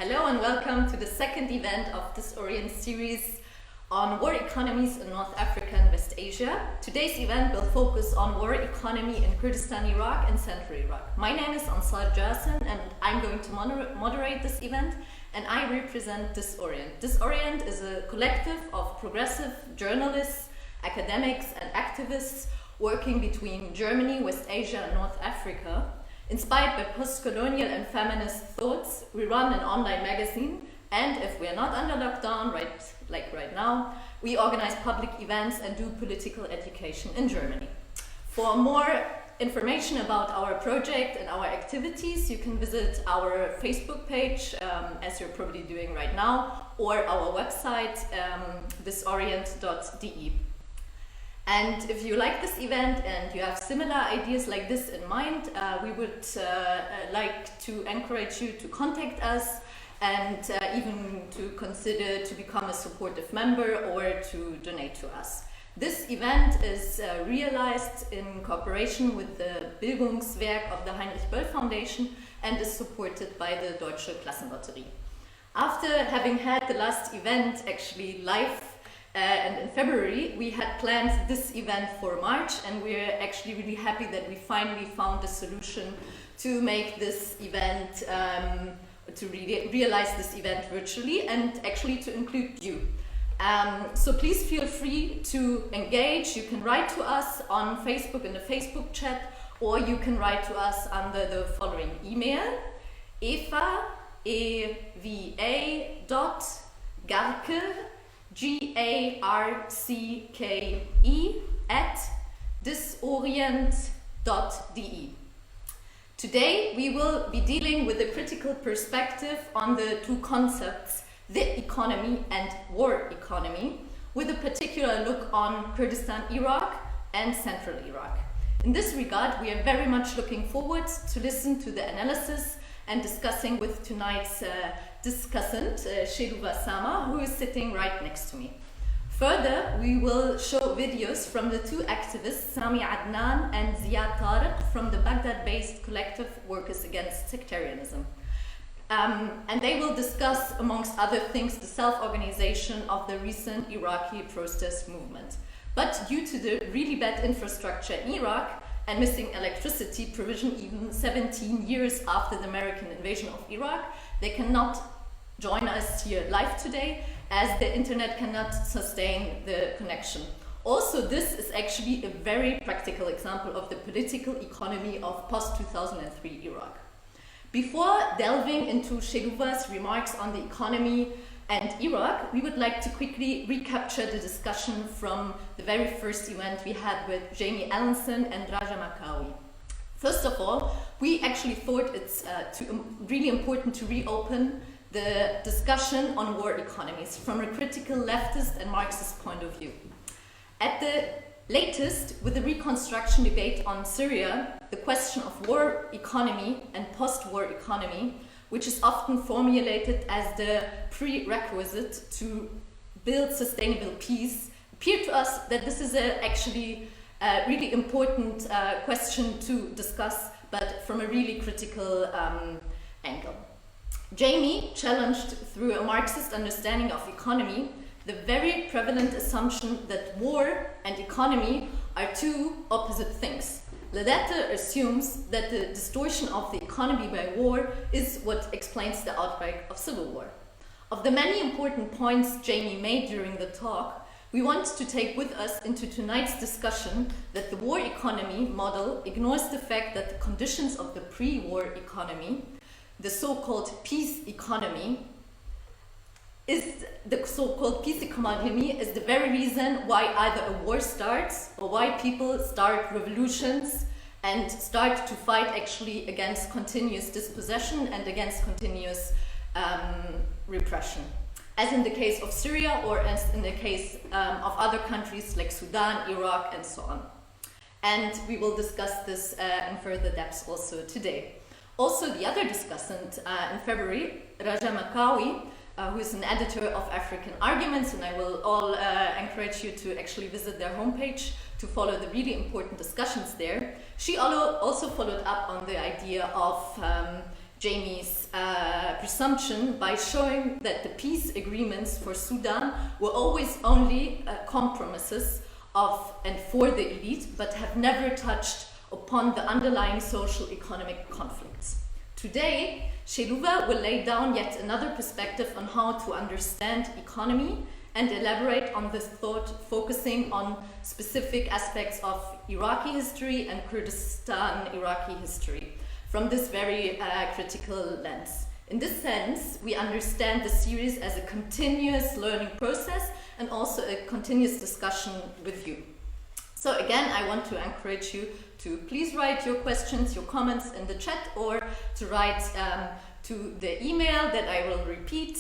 Hello and welcome to the second event of this Orient series on war economies in North Africa and West Asia. Today's event will focus on war economy in Kurdistan-Irak and Zentralirak. My name is Ansar Jasin and I'm going to moderate this event, and I represent Orient. Orient is a collective of progressive journalists, academics and activists working between Germany, West Asia and North Africa. Inspired by post-colonial and feminist thoughts, we run an online magazine, and if we are not under lockdown, right now, we organize public events and do political education in Germany. For more information about our project and our activities, you can visit our Facebook page, as you're probably doing right now, or our website, thisorient.de. And if you like this event and you have similar ideas like this in mind, we would like to encourage you to contact us and even to consider to become a supportive member or to donate to us. This event is realized in cooperation with the Bildungswerks of the Heinrich-Böll Foundation and is supported by the Deutsche Klassenlotterie. After having had the last event actually live, and in February, we had planned this event for March, and we're actually really happy that we finally found a solution to make this event, to realize this event virtually and actually to include you. So please feel free to engage. You can write to us on Facebook in the Facebook chat, or you can write to us under the following email: eva.garke @thisorient.de. Today we will be dealing with a critical perspective on the two concepts, the economy and war economy, with a particular look on Kurdistan-Irak and Zentralirak. In this regard, we are very much looking forward to listen to the analysis and discussing with tonight's discussant, Schluwa Sama, who is sitting right next to me. Further, we will show videos from the two activists, Sami Adnan and Ziad Tariq, from the Baghdad-based collective Workers Against Sectarianism. And they will discuss, amongst other things, the self-organization of the recent Iraqi protest movement. But due to the really bad infrastructure in Iraq and missing electricity provision even 17 years after the American invasion of Iraq, they cannot join us here live today, as the internet cannot sustain the connection. Also, this is actually a very practical example of the political economy of post-2003 Iraq. Before delving into Schluwa's remarks on the economy and Iraq, we would like to quickly recapture the discussion from the very first event we had with Jamie Allinson and Raja Makawi. First of all, we actually thought it's really important to reopen the discussion on war economies from a critical leftist and Marxist point of view. At the latest, with the reconstruction debate on Syria, the question of war economy and post-war economy, which is often formulated as the prerequisite to build sustainable peace, appeared to us that this is actually a really important question to discuss, but from a really critical angle. Jamie challenged, through a Marxist understanding of economy, the very prevalent assumption that war and economy are two opposite things. The latter assumes that the distortion of the economy by war is what explains the outbreak of civil war. Of the many important points Jamie made during the talk, we want to take with us into tonight's discussion that the war economy model ignores the fact that the conditions of the pre-war economy, the so-called peace economy, is the very reason why either a war starts or why people start revolutions and start to fight actually against continuous dispossession and against continuous repression, as in the case of Syria or as in the case of other countries like Sudan, Iraq, and so on. And we will discuss this in further depth also today. Also, the other discussant in February, Raja Makawi, who is an editor of African Arguments, and I will all encourage you to actually visit their homepage to follow the really important discussions there. She also followed up on the idea of Jamie's presumption by showing that the peace agreements for Sudan were always only compromises of and for the elite, but have never touched upon the underlying social economic conflicts. Today, Schluwa will lay down yet another perspective on how to understand economy and elaborate on this thought, focusing on specific aspects of Iraqi history and Kurdistan-Iraqi history from this very critical lens. In this sense, we understand the series as a continuous learning process and also a continuous discussion with you. So again, I want to encourage you to please write your questions, your comments in the chat, or to write to the email that I will repeat,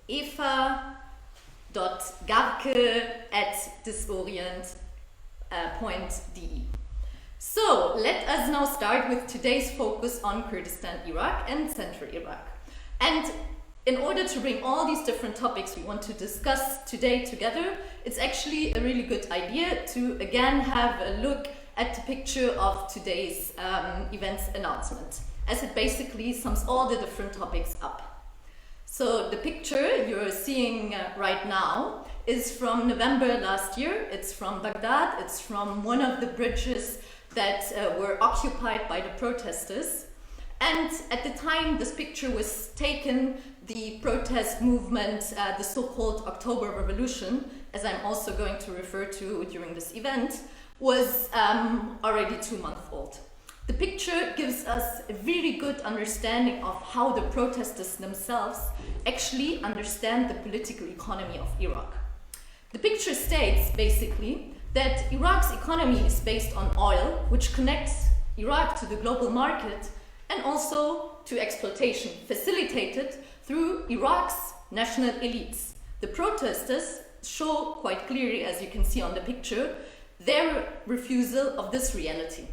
eva.gavke@disorient.de. So let us now start with today's focus on Kurdistan-Irak and Zentralirak. And in order to bring all these different topics we want to discuss today together, it's actually a really good idea to again have a look at the picture of today's events announcement, as it basically sums all the different topics up. So the picture you're seeing right now is from November last year. It's from Baghdad. It's from one of the bridges that were occupied by the protesters. And at the time this picture was taken, the protest movement, the so-called October Revolution, as I'm also going to refer to during this event, was already 2 months old. The picture gives us a really good understanding of how the protesters themselves actually understand the political economy of Iraq. The picture states basically that Iraq's economy is based on oil, which connects Iraq to the global market and also to exploitation, facilitated through Iraq's national elites. The protesters show quite clearly, as you can see on the picture, their refusal of this reality.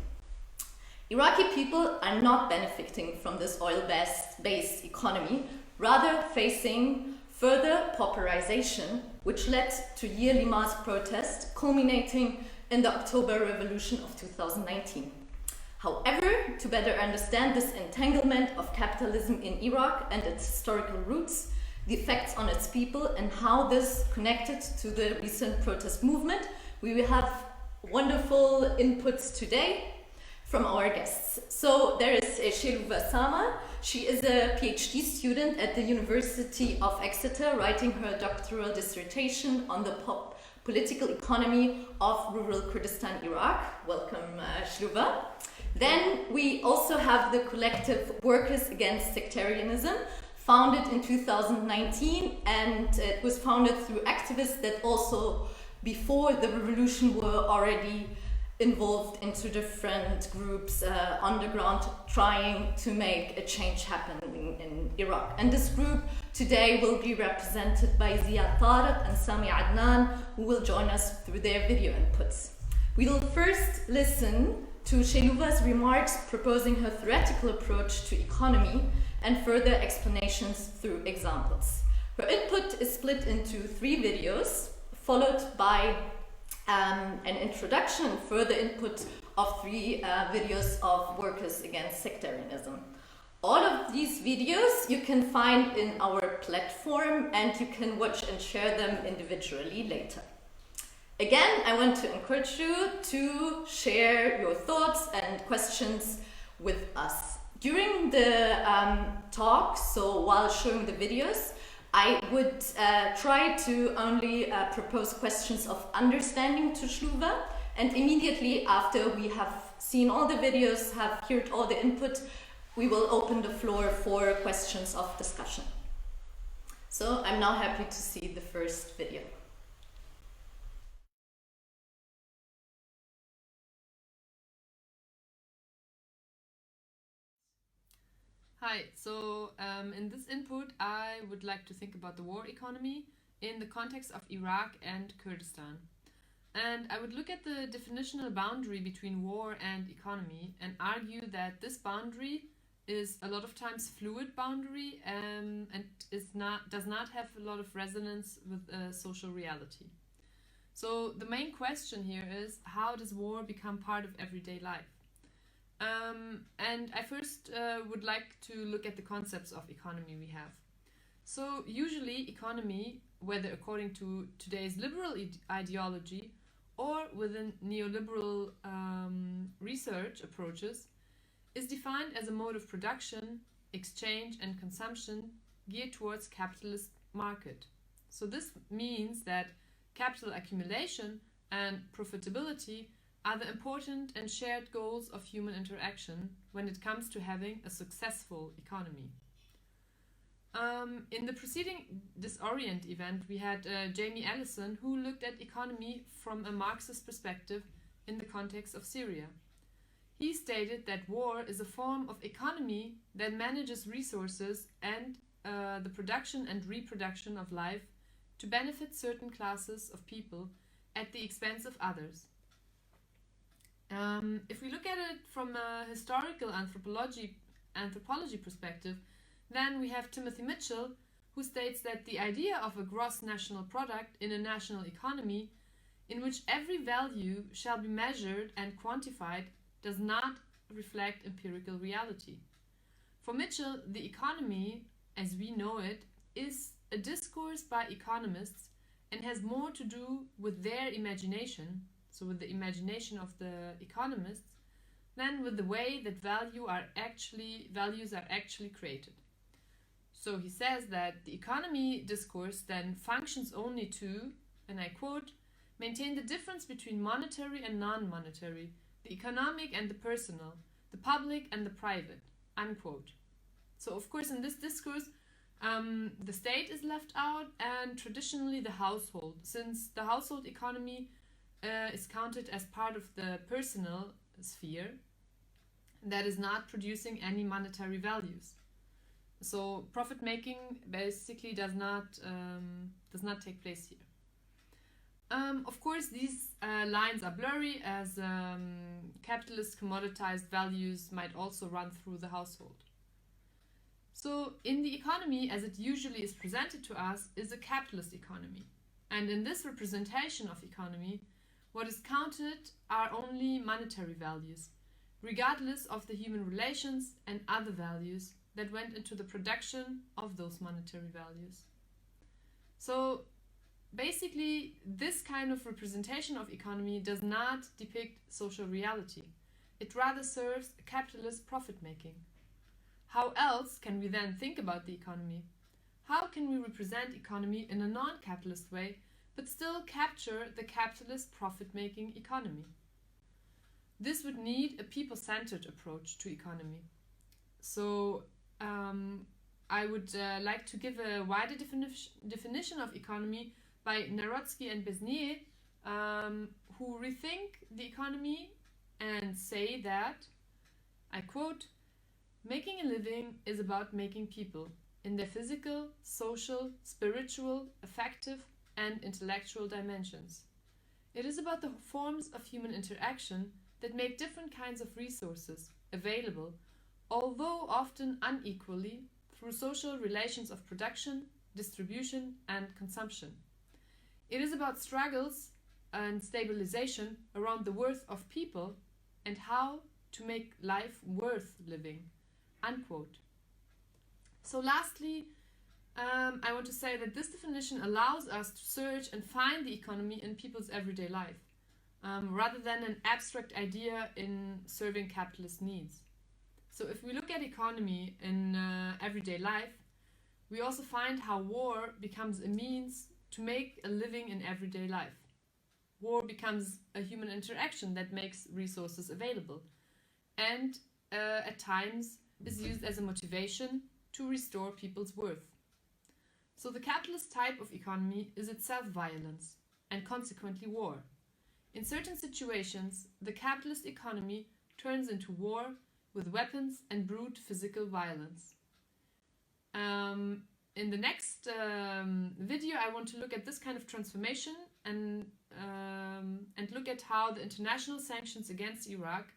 Iraqi people are not benefiting from this oil-based economy, rather facing further pauperization, which led to yearly mass protests culminating in the October Revolution of 2019. However, to better understand this entanglement of capitalism in Iraq and its historical roots, the effects on its people, and how this connected to the recent protest movement, we will have wonderful inputs today from our guests. So there is Schluwa Sama. She is a PhD student at the University of Exeter, writing her doctoral dissertation on the political economy of rural Kurdistan-Irak. Welcome, Schluwa. Then we also have the collective Workers Against Sectarianism, founded in 2019, and it was founded through activists that also before the revolution were already involved into different groups on the ground trying to make a change happen in Iraq. And this group today will be represented by Ziad Tariq and Sami Adnan, who will join us through their video inputs. We will first listen to Schluwa's remarks proposing her theoretical approach to economy and further explanations through examples. Her input is split into 3 videos, followed by an introduction and further input of 3 videos of Workers Against Sectarianism. All of these videos you can find in our platform, and you can watch and share them individually later. Again, I want to encourage you to share your thoughts and questions with us. During the talk, so while showing the videos, I would try to only propose questions of understanding to Schluwa, and immediately after we have seen all the videos, have heard all the input, we will open the floor for questions of discussion. So I'm now happy to see the first video. Hi, so in this input I would like to think about the war economy in the context of Iraq and Kurdistan. And I would look at the definitional boundary between war and economy and argue that this boundary is a lot of times fluid boundary and does not have a lot of resonance with social reality. So the main question here is, how does war become part of everyday life? And I first would like to look at the concepts of economy we have. So usually economy, whether according to today's liberal ideology or within neoliberal research approaches, is defined as a mode of production, exchange and consumption geared towards capitalist market. So this means that capital accumulation and profitability are the important and shared goals of human interaction when it comes to having a successful economy. In the preceding Disorient event, we had Jamie Allison, who looked at economy from a Marxist perspective in the context of Syria. He stated that war is a form of economy that manages resources and the production and reproduction of life to benefit certain classes of people at the expense of others. If we look at it from a historical anthropology perspective, then we have Timothy Mitchell, who states that the idea of a gross national product in a national economy in which every value shall be measured and quantified does not reflect empirical reality. For Mitchell, the economy, as we know it, is a discourse by economists and has more to do with their imagination, so with the imagination of the economists, than with the way that values are actually created. So he says that the economy discourse then functions only to, and I quote, maintain the difference between monetary and non-monetary, the economic and the personal, the public and the private, unquote. So of course in this discourse the state is left out and traditionally the household, since the household economy is counted as part of the personal sphere that is not producing any monetary values. So profit making basically does not take place here. Of course, these lines are blurry, as capitalist commoditized values might also run through the household. So in the economy, as it usually is presented to us, is a capitalist economy. And in this representation of economy, what is counted are only monetary values, regardless of the human relations and other values that went into the production of those monetary values. So basically, this kind of representation of economy does not depict social reality. It rather serves capitalist profit-making. How else can we then think about the economy? How can we represent economy in a non-capitalist way, but still capture the capitalist profit-making economy? This would need a people-centered approach to economy. So I would like to give a wider definition of economy by Narodsky and Besnier, who rethink the economy and say that, I quote, "Making a living is about making people in their physical, social, spiritual, affective, and intellectual dimensions. It is about the forms of human interaction that make different kinds of resources available, although often unequally, through social relations of production, distribution, and consumption. It is about struggles and stabilization around the worth of people and how to make life worth living," unquote. So lastly, I want to say that this definition allows us to search and find the economy in people's everyday life, rather than an abstract idea in serving capitalist needs. So if we look at economy in everyday life, we also find how war becomes a means to make a living in everyday life. War becomes a human interaction that makes resources available, and at times is used as a motivation to restore people's worth. So the capitalist type of economy is itself violence, and consequently war. In certain situations, the capitalist economy turns into war with weapons and brute physical violence. In the next video, I want to look at this kind of transformation and look at how the international sanctions against Iraq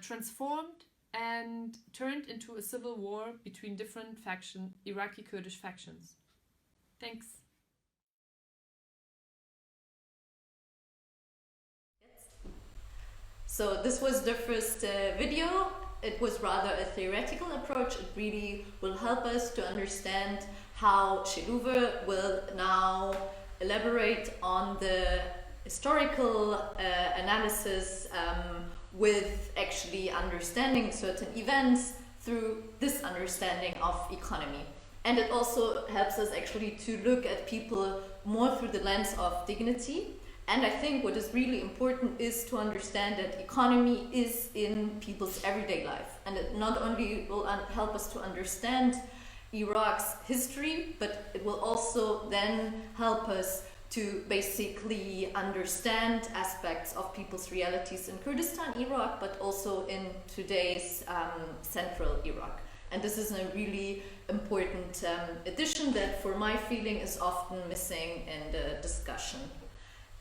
transformed and turned into a civil war between different Iraqi Kurdish factions. Thanks. So this was the first video. It was rather a theoretical approach. It really will help us to understand how Schluwa will now elaborate on the historical analysis with actually understanding certain events through this understanding of economy. And it also helps us actually to look at people more through the lens of dignity. And I think what is really important is to understand that economy is in people's everyday life. And it not only will help us to understand Iraq's history, but it will also then help us to basically understand aspects of people's realities in Kurdistan-Irak, but also in today's central Iraq. And this is a really important addition that, for my feeling, is often missing in the discussion.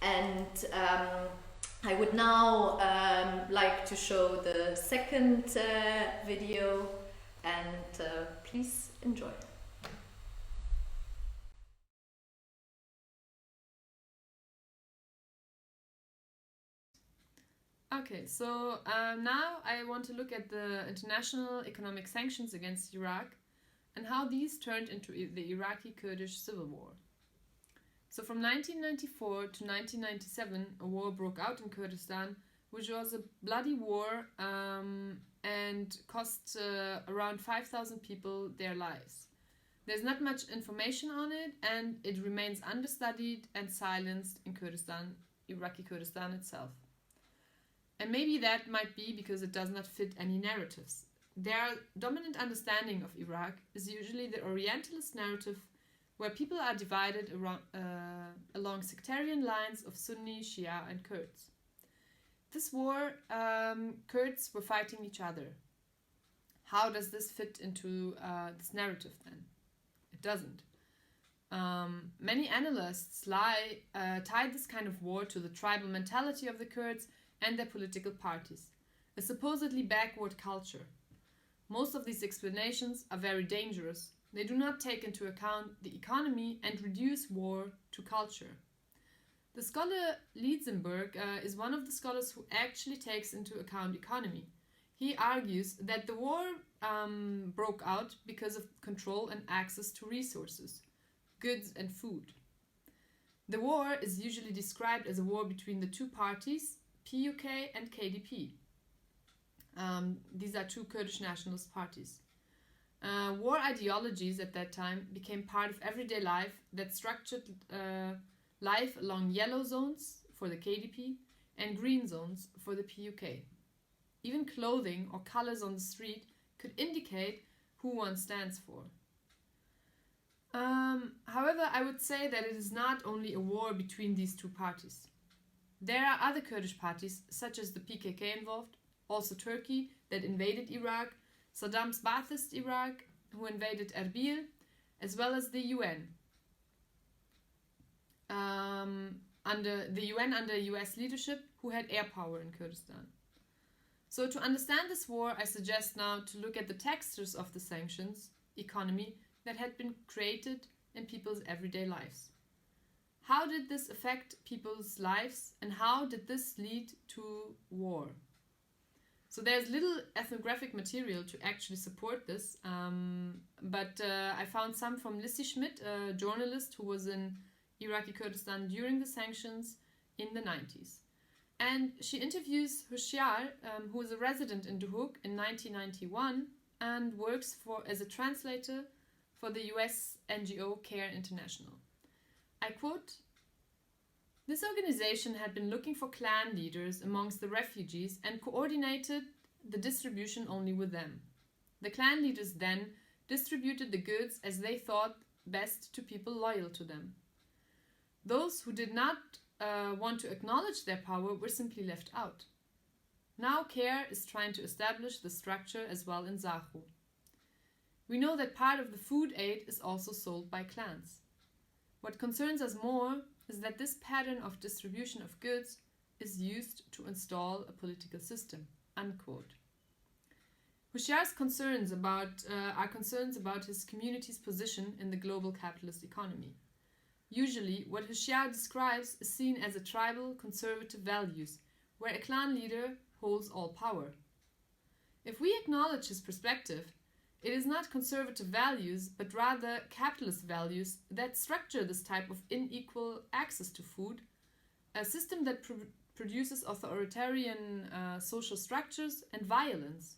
And I would now like to show the second video, and please enjoy. Okay, so now I want to look at the international economic sanctions against Iraq and how these turned into the Iraqi-Kurdish civil war. So from 1994 to 1997, a war broke out in Kurdistan, which was a bloody war and cost around 5,000 people their lives. There's not much information on it, and it remains understudied and silenced in Kurdistan, Iraqi Kurdistan itself. And maybe that might be because it does not fit any narratives. Their dominant understanding of Iraq is usually the Orientalist narrative, where people are divided around, along sectarian lines of Sunni, Shia, and Kurds. This war, Kurds were fighting each other. How does this fit into this narrative then? It doesn't. Many analysts tie this kind of war to the tribal mentality of the Kurds and their political parties, a supposedly backward culture. Most of these explanations are very dangerous. They do not take into account the economy and reduce war to culture. The scholar Lietzenberg is one of the scholars who actually takes into account economy. He argues that the war broke out because of control and access to resources, goods and food. The war is usually described as a war between the two parties, PUK and KDP. These are two Kurdish nationalist parties. War ideologies at that time became part of everyday life that structured life along yellow zones for the KDP and green zones for the PUK. Even clothing or colors on the street could indicate who one stands for. However, I would say that it is not only a war between these two parties. There are other Kurdish parties, such as the PKK involved, also Turkey, that invaded Iraq, Saddam's Ba'athist Iraq, who invaded Erbil, as well as the UN. Under US leadership, who had air power in Kurdistan. So to understand this war, I suggest now to look at the textures of the sanctions, economy, that had been created in people's everyday lives. How did this affect people's lives, and how did this lead to war? So there's little ethnographic material to actually support this, but I found some from Lissy Schmidt, a journalist who was in Iraqi Kurdistan during the sanctions in the 90s. And she interviews Hushyar, who is a resident in Duhok in 1991 and works as a translator for the US NGO CARE International. I quote, "This organization had been looking for clan leaders amongst the refugees and coordinated the distribution only with them. The clan leaders then distributed the goods as they thought best to people loyal to them. Those who did not want to acknowledge their power were simply left out. Now CARE is trying to establish the structure as well in Zahu. We know that part of the food aid is also sold by clans. What concerns us more is that this pattern of distribution of goods is used to install a political system." Unquote. Hushyar's concerns are concerns about his community's position in the global capitalist economy. Usually, what Hushyar describes is seen as a tribal conservative values, where a clan leader holds all power. If we acknowledge his perspective, it is not conservative values, but rather capitalist values that structure this type of unequal access to food, a system that produces authoritarian social structures and violence.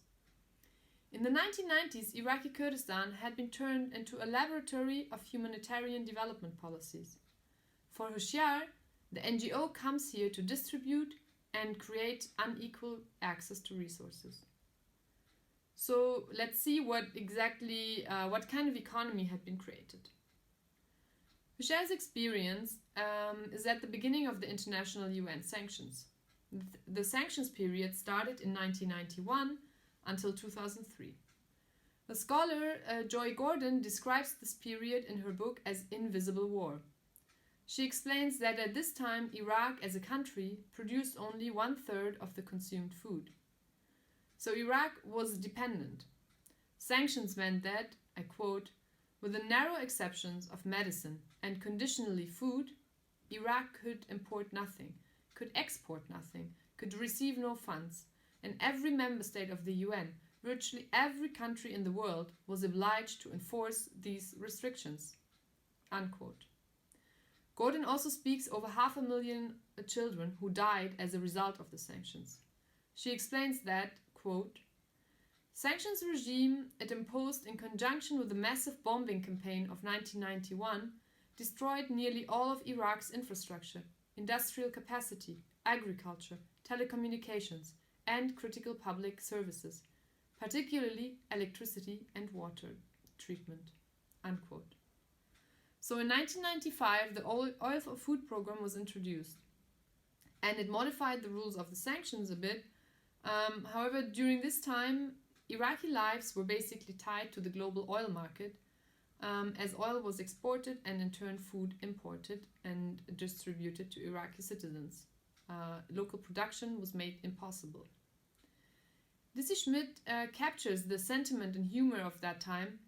In the 1990s, Iraqi Kurdistan had been turned into a laboratory of humanitarian development policies. For Hoshyar, the NGO comes here to distribute and create unequal access to resources. So let's see what kind of economy had been created. Hoshyar's experience is at the beginning of the international UN sanctions. The sanctions period started in 1991 until 2003. The scholar Joy Gordon describes this period in her book as invisible war. She explains that at this time Iraq as a country produced only 1/3 of the consumed food. So Iraq was dependent. Sanctions meant that, I quote, with the narrow exceptions of medicine and conditionally food, Iraq could import nothing, could export nothing, could receive no funds, and every member state of the UN, virtually every country in the world, was obliged to enforce these restrictions. Unquote. Gordon also speaks over 500,000 children who died as a result of the sanctions. She explains that, quote, sanctions regime it imposed in conjunction with the massive bombing campaign of 1991 destroyed nearly all of Iraq's infrastructure, industrial capacity, agriculture, telecommunications, and critical public services, particularly electricity and water treatment. Unquote. So in 1995, the Oil for Food program was introduced, and it modified the rules of the sanctions a bit. However, during this time, Iraqi lives were basically tied to the global oil market, as oil was exported and in turn food imported and distributed to Iraqi citizens. Local production was made impossible. Dizzy Schmidt captures the sentiment and humor of that time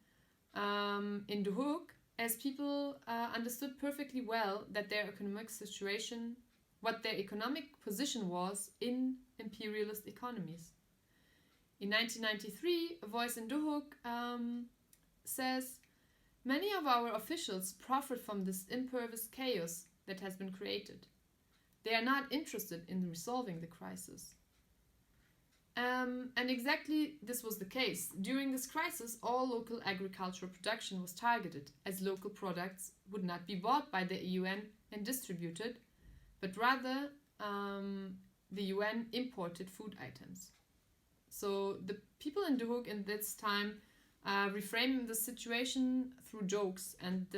in The Hook, as people understood perfectly well that their economic situation, what their economic position was in imperialist economies. In 1993, a voice in Duhok says, many of our officials profit from this impervious chaos that has been created. They are not interested in resolving the crisis. And exactly this was the case. During this crisis, all local agricultural production was targeted, as local products would not be bought by the UN and distributed, but rather the UN imported food items. So the people in Duhok in this time reframe the situation through jokes, and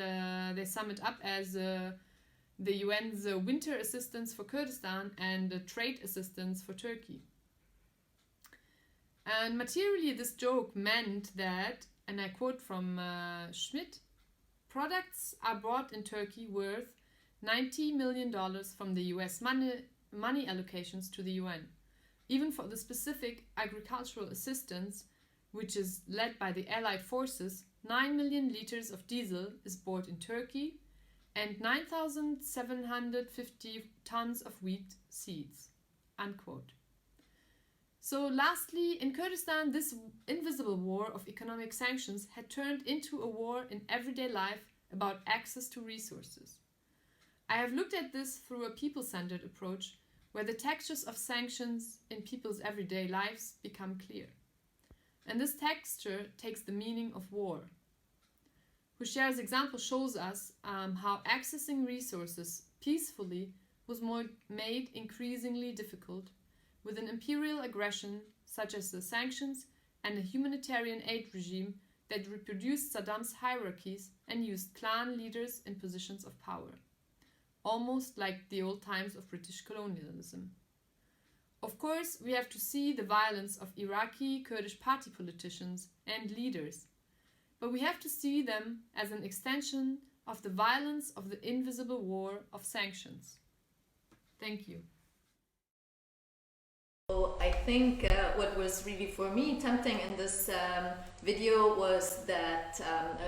they sum it up as the UN's winter assistance for Kurdistan and trade assistance for Turkey. And materially, this joke meant that, and I quote from Schmidt, products are bought in Turkey worth $90 million from the US money allocations to the UN. Even for the specific agricultural assistance, which is led by the Allied forces, 9 million liters of diesel is bought in Turkey and 9,750 tons of wheat seeds. Unquote. So lastly, in Kurdistan, this invisible war of economic sanctions had turned into a war in everyday life about access to resources. I have looked at this through a people-centered approach, where the textures of sanctions in people's everyday lives become clear. And this texture takes the meaning of war. Hoshyar's example shows us how accessing resources peacefully was made increasingly difficult with an imperial aggression such as the sanctions and a humanitarian aid regime that reproduced Saddam's hierarchies and used clan leaders in positions of power, almost like the old times of British colonialism. Of course, we have to see the violence of Iraqi Kurdish party politicians and leaders, but we have to see them as an extension of the violence of the invisible war of sanctions. Thank you. So I think what was really for me tempting in this video was that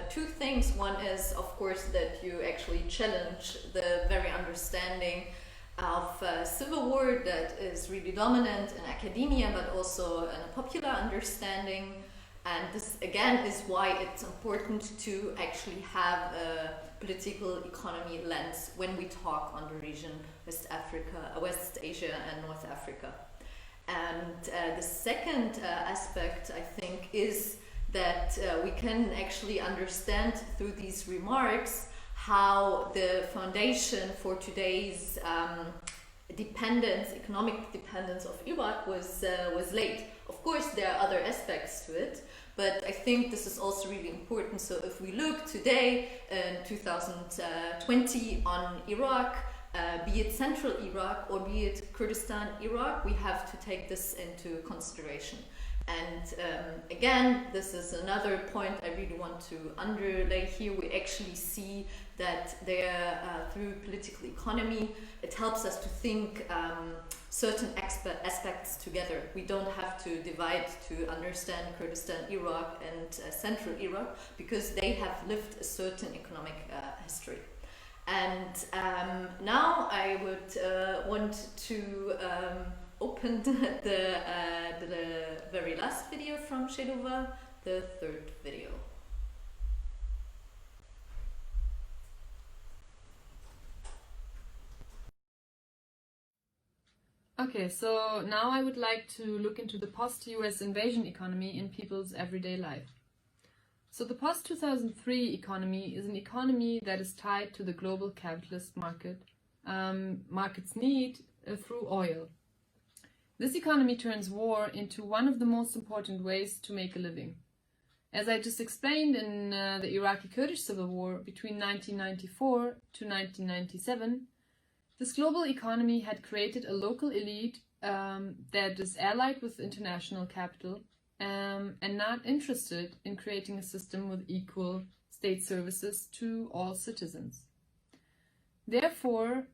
two things. One is, of course, that you actually challenge the very understanding of civil war that is really dominant in academia, but also in a popular understanding. And this again is why it's important to actually have a political economy lens when we talk on the region West Asia and North Africa. And the second aspect, I think, is that we can actually understand through these remarks how the foundation for today's economic dependence of Iraq was laid. Of course, there are other aspects to it, but I think this is also really important. So if we look today in 2020 on Iraq, be it central Iraq or be it Kurdistan-Irak, we have to take this into consideration. And again, this is another point I really want to underlay here. We actually see that there, through political economy, it helps us to think certain aspects together. We don't have to divide to understand Kurdistan-Irak and central Iraq, because they have lived a certain economic history. And now I would want to open the very last video from Schluwa, the third video. Okay, so now I would like to look into the post-US invasion economy in people's everyday life. So the post-2003 economy is an economy that is tied to the global capitalist market's need through oil. This economy turns war into one of the most important ways to make a living. As I just explained, in the Iraqi-Kurdish civil war between 1994 to 1997, this global economy had created a local elite that is allied with international capital and not interested in creating a system with equal state services to all citizens. Therefore,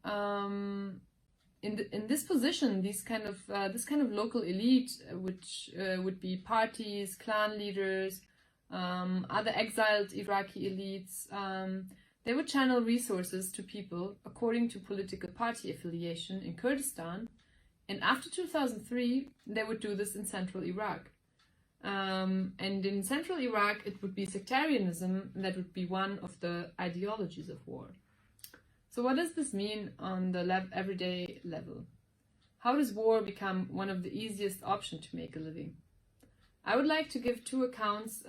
in this position, this kind of local elite, which would be parties, clan leaders, other exiled Iraqi elites, they would channel resources to people according to political party affiliation in Kurdistan, and after 2003, they would do this in central Iraq. And in central Iraq, it would be sectarianism that would be one of the ideologies of war. So what does this mean on the everyday level? How does war become one of the easiest options to make a living? I would like to give two accounts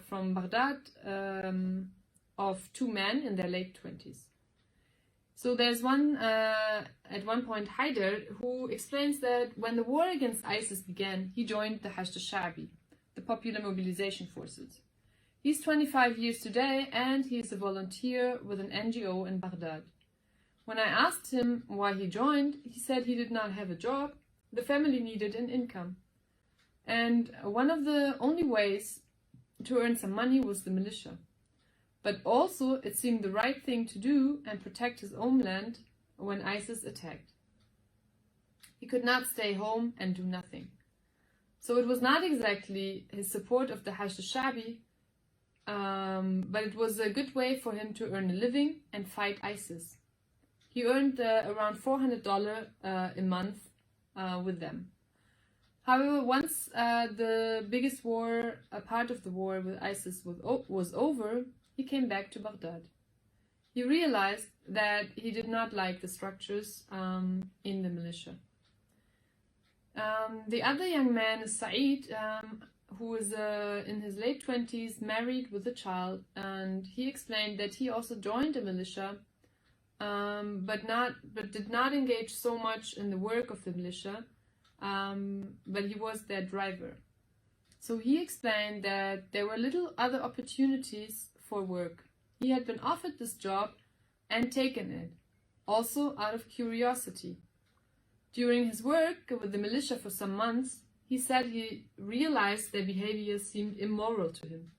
from Baghdad of two men in their late 20s. So there's one, at one point, Haider, who explains that when the war against ISIS began, he joined the Hashd al-Sha'bi, the popular mobilization forces. He's 25 years today, and he is a volunteer with an NGO in Baghdad. When I asked him why he joined, he said he did not have a job, the family needed an income. And one of the only ways to earn some money was the militia. But also, it seemed the right thing to do and protect his homeland when ISIS attacked. He could not stay home and do nothing. So it was not exactly his support of the Hashd al-Sha'bi, but it was a good way for him to earn a living and fight ISIS. He earned around $400 a month with them. However, once the biggest war, a part of the war with ISIS was over, he came back to Baghdad. He realized that he did not like the structures in the militia. The other young man is Saeed, who is in his late 20s, married with a child, and he explained that he also joined a militia, but did not engage so much in the work of the militia, but he was their driver. So he explained that there were little other opportunities for work. He had been offered this job and taken it, also out of curiosity. During his work with the militia for some months, he said he realized their behavior seemed immoral to him.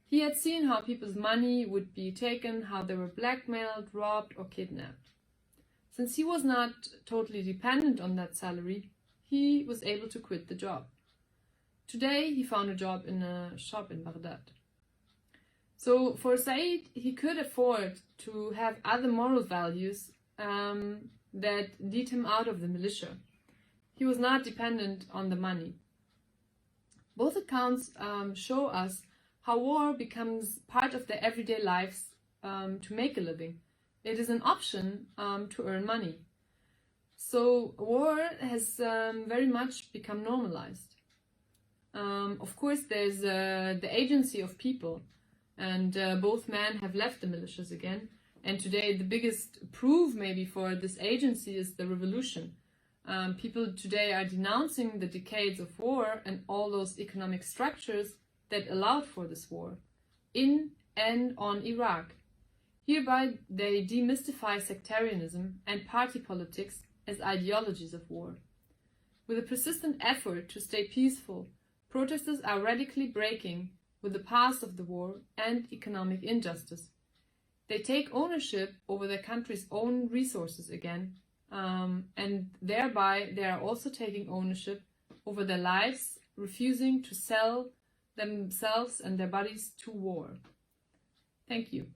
He had seen how people's money would be taken, how they were blackmailed, robbed, or kidnapped. Since he was not totally dependent on that salary, he was able to quit the job. Today, he found a job in a shop in Baghdad. So for Saeed, he could afford to have other moral values, that lead him out of the militia. He was not dependent on the money. Both accounts show us how war becomes part of their everyday lives to make a living. It is an option to earn money. So war has very much become normalized. Of course, there's the agency of people, and both men have left the militias again. And today, the biggest proof maybe for this agency is the revolution. People today are denouncing the decades of war and all those economic structures that allowed for this war, in and on Iraq. Hereby, they demystify sectarianism and party politics as ideologies of war. With a persistent effort to stay peaceful, protesters are radically breaking with the past of the war and economic injustice. They take ownership over their country's own resources again, and thereby they are also taking ownership over their lives, refusing to sell themselves and their bodies to war. Thank you.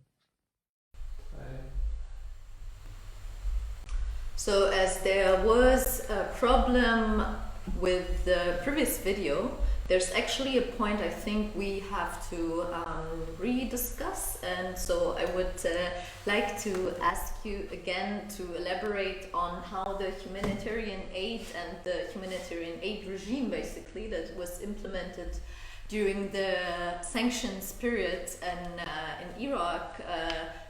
So as there was a problem with the previous video, there's actually a point I think we have to rediscuss, and so I would like to ask you again to elaborate on how the humanitarian aid and the humanitarian aid regime basically that was implemented during the sanctions period in Iraq,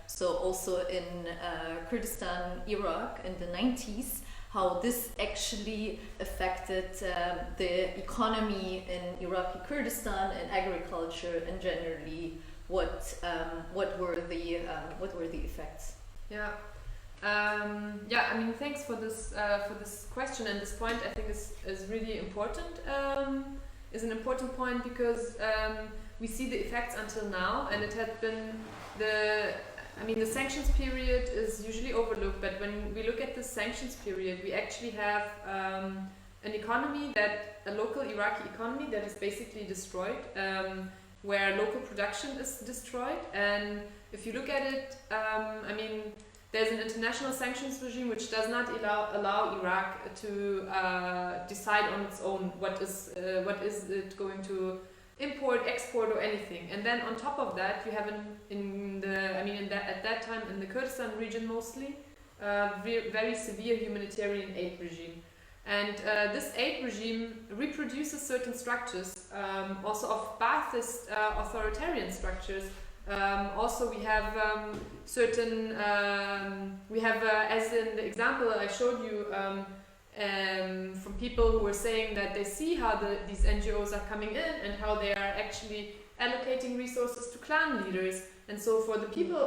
so also in Kurdistan-Irak in the 90s, how this actually affected the economy in Iraqi Kurdistan and agriculture, and generally what were the effects? Yeah. I mean, thanks for this question, and this point I think is really important. Is an important point because we see the effects until now, and it had been the sanctions period is usually overlooked, but when we look at the sanctions period, we actually have an economy a local Iraqi economy that is basically destroyed, where local production is destroyed. And if you look at it, there's an international sanctions regime which does not allow Iraq to decide on its own what is it going to import, export, or anything. And then on top of that, you have at that time in the Kurdistan region mostly, very severe humanitarian aid regime. And this aid regime reproduces certain structures, also of Ba'athist authoritarian structures. Also, we have certain, as in the example I showed you, from people who were saying that they see how these NGOs are coming in and how they are actually allocating resources to clan leaders. And so for the people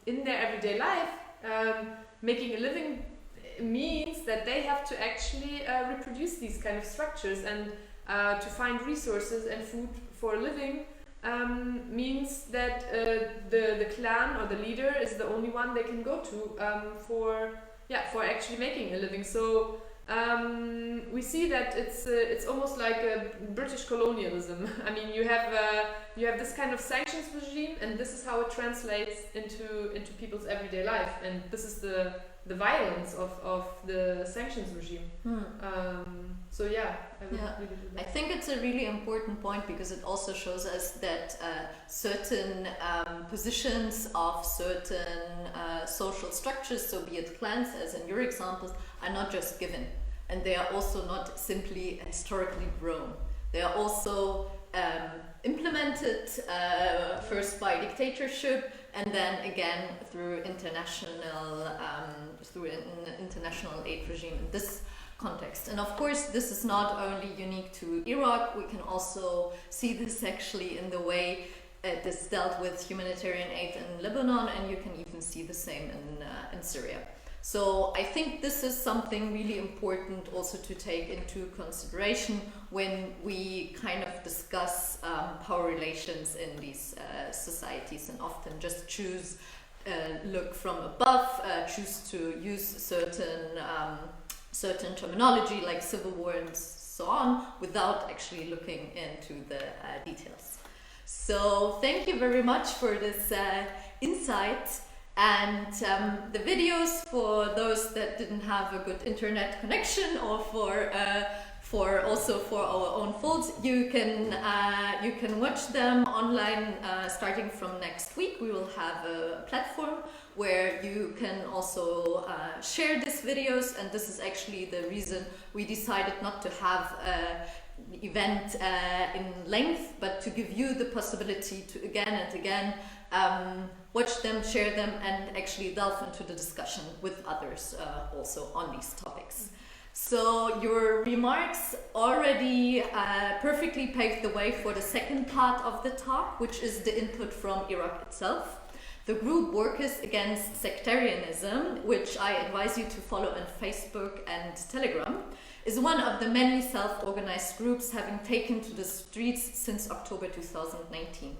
in their everyday life, making a living means that they have to actually reproduce these kind of structures, and to find resources and food for a living means that the clan or the leader is the only one they can go to for actually making a living. So we see that it's almost like a British colonialism. I mean, you have this kind of sanctions regime, and this is how it translates into people's everyday life, and this is the violence of the sanctions regime. So yeah, I would really do that. I think it's a really important point because it also shows us that certain positions of certain social structures, so be it clans, as in your examples, are not just given, and they are also not simply historically grown. They are also implemented first by dictatorship, and then again through international aid regime in this context. And of course, this is not only unique to Iraq. We can also see this actually in the way this dealt with humanitarian aid in Lebanon, and you can even see the same in Syria. So I think this is something really important also to take into consideration when we kind of discuss power relations in these societies, and often just choose look from above, choose to use certain terminology like civil war and so on, without actually looking into the details. So thank you very much for this insight. And the videos, for those that didn't have a good internet connection, or for also for our own faults, you can watch them online starting from next week. We will have a platform where you can also share these videos, and this is actually the reason we decided not to have the event in length, but to give you the possibility to again and again watch them, share them, and actually delve into the discussion with others also on these topics. So your remarks already perfectly paved the way for the second part of the talk, which is the input from Iraq itself. The group Workers Against Sectarianism, which I advise you to follow on Facebook and Telegram, is one of the many self-organized groups having taken to the streets since October 2019.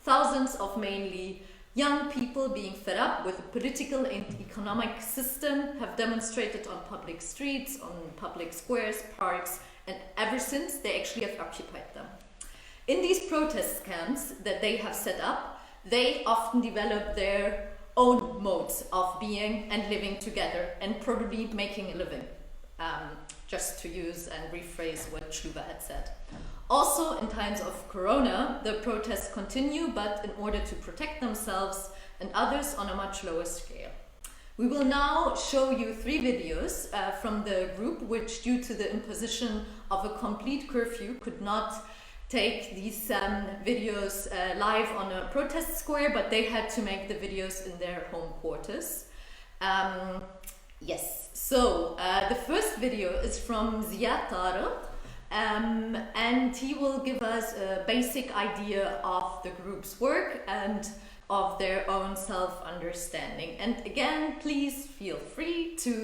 Thousands of mainly young people being fed up with the political and economic system have demonstrated on public streets, on public squares, parks, and ever since they actually have occupied them. In these protest camps that they have set up, they often develop their own modes of being and living together, and probably making a living, just to use and rephrase what Schluwa had said. Also, in times of Corona, the protests continue, but in order to protect themselves and others on a much lower scale. We will now show you 3 videos from the group, which, due to the imposition of a complete curfew, could not take these videos live on a protest square, but they had to make the videos in their home quarters. Yes, so the first video is from Ziad Tariq, and he will give us a basic idea of the group's work and of their own self-understanding. And again, please feel free to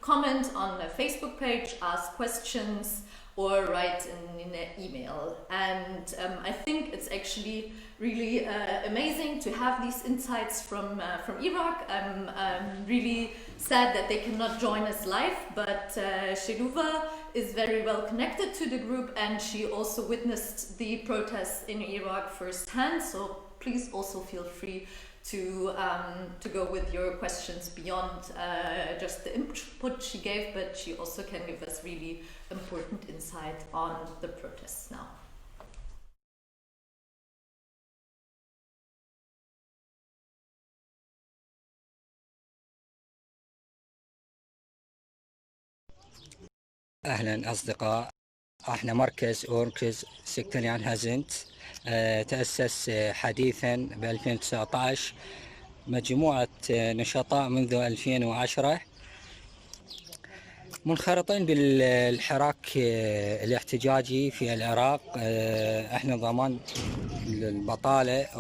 comment on the Facebook page, ask questions, or write in an email. And I think it's actually really amazing to have these insights from Iraq. I'm really sad that they cannot join us live, but Schluwa is very well connected to the group, and she also witnessed the protests in Iraq firsthand. So please also feel free to go with your questions beyond just the input she gave, but she also can give us really important insight on the protests now. أهلا أصدقاء، احنا مركز أوركز سكتريان هازنت، تأسس حديثا ب 2019، مجموعة نشطاء منذ 2010، منخرطين بالحراك الاحتجاجي في العراق. احنا ضمان البطالة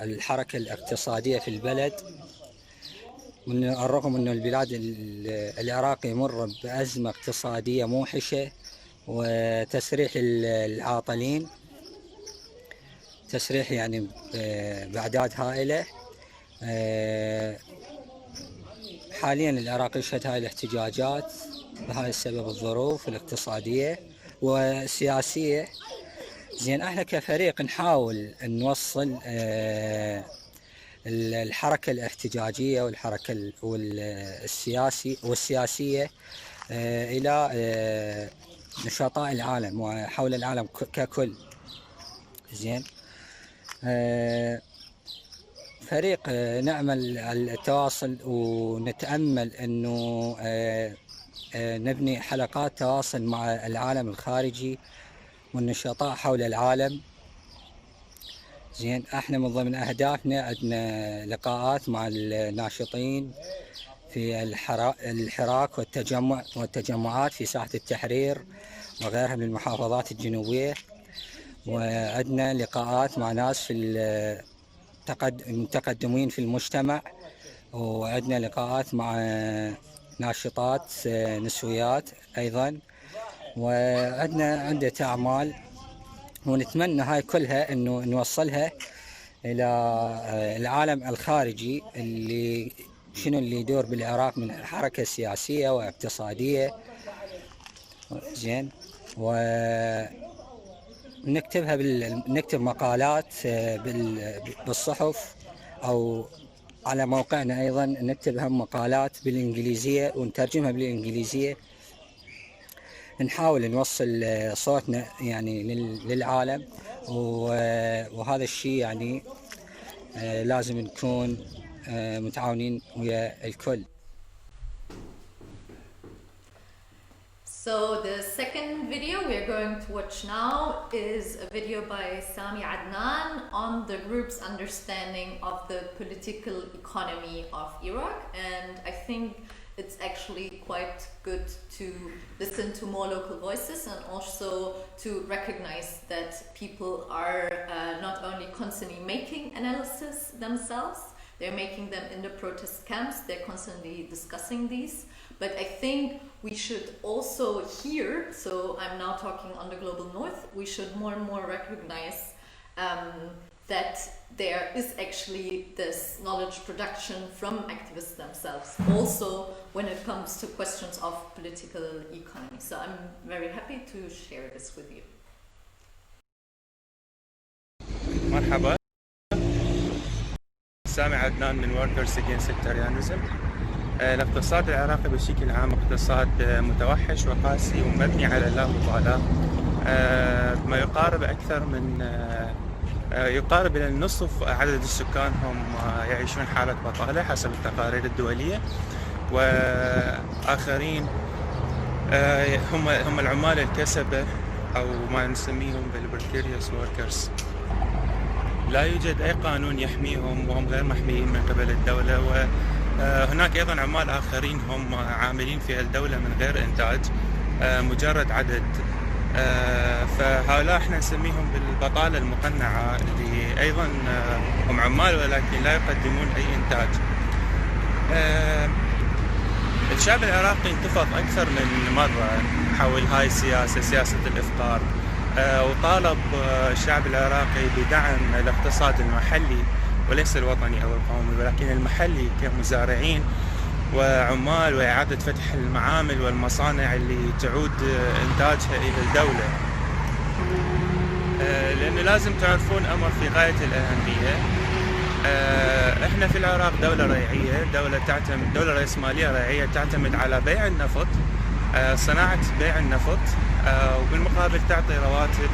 والحركة الاقتصادية في البلد، من الرغم أن البلاد العراق يمر بأزمة اقتصادية موحشة وتسريح العاطلين، تسريح يعني بأعداد هائلة. حاليا العراق يشهد هاي الاحتجاجات بهاي السبب، الظروف الاقتصادية والسياسية. زين، احنا كفريق نحاول نوصل الحركة الاحتجاجية والحركة والسياسية إلى نشطاء العالم وحول العالم ككل. زين، فريق نعمل على التواصل ونتأمل أنه نبني حلقات تواصل مع العالم الخارجي والنشطاء حول العالم. زين، احنا من ضمن اهدافنا عندنا لقاءات مع الناشطين في الحراك والتجمعات في ساحة التحرير وغيرها من المحافظات الجنوبية، وعندنا لقاءات مع ناس في المتقدمين في المجتمع، وعندنا لقاءات مع ناشطات نسويات ايضا، وعندنا عدة اعمال، ونتمنى هاي كلها انه نوصلها الى العالم الخارجي اللي شنو اللي يدور بالعراق من حركة سياسية واقتصادية. زين، ونكتبها نكتب مقالات بالصحف او على موقعنا أيضا نكتب هم مقالات بالإنجليزية ونترجمها بالإنجليزية، نحاول نوصل صوتنا يعني للعالم، وهذا الشيء يعني لازم نكون متعاونين ويا الكل. So the second video we are going to watch now is a video by Sami Adnan on the group's understanding of the political economy of Iraq, and I think it's actually quite good to listen to more local voices and also to recognize that people are not only constantly making analysis themselves, they're making them in the protest camps, they're constantly discussing these. But I think we should also here, so I'm now talking on the global north, we should more and more recognize that there is actually this knowledge production from activists themselves, also when it comes to questions of political economy. So I'm very happy to share this with you. مرحبا، سامي عدنان من Workers Against Sectarianism. الاقتصاد العراقي بشكل عام اقتصاد متوحش وقاسي ومبني على اللامبالاة. ما يقارب أكثر من يقارب إلى النصف عدد السكان هم يعيشون حالة بطالة حسب التقارير الدولية، وآخرين هم العمال الكسبة أو ما نسميهم بالبريكيريوس وركرز. لا يوجد أي قانون يحميهم وهم غير محميين من قبل الدولة، وهناك أيضا عمال آخرين هم عاملين في الدولة من غير إنتاج، مجرد عدد. فهؤلاء احنا نسميهم بالبطالة المقنعة، اللي أيضا هم عمال ولكن لا يقدمون أي إنتاج. الشعب العراقي انتفض أكثر من مرة حول هاي السياسة، سياسة الإفقار، وطالب الشعب العراقي بدعم الاقتصاد المحلي وليس الوطني أو القومي، ولكن المحلي كمزارعين وعمال، وإعادة فتح المعامل والمصانع اللي تعود إنتاجها إلى الدولة. لأنه لازم تعرفون أمر في غاية الأهمية. إحنا في العراق دولة ريعية، دولة رأسمالية ريعية تعتمد على بيع النفط، صناعة بيع النفط، وبالمقابل تعطي رواتب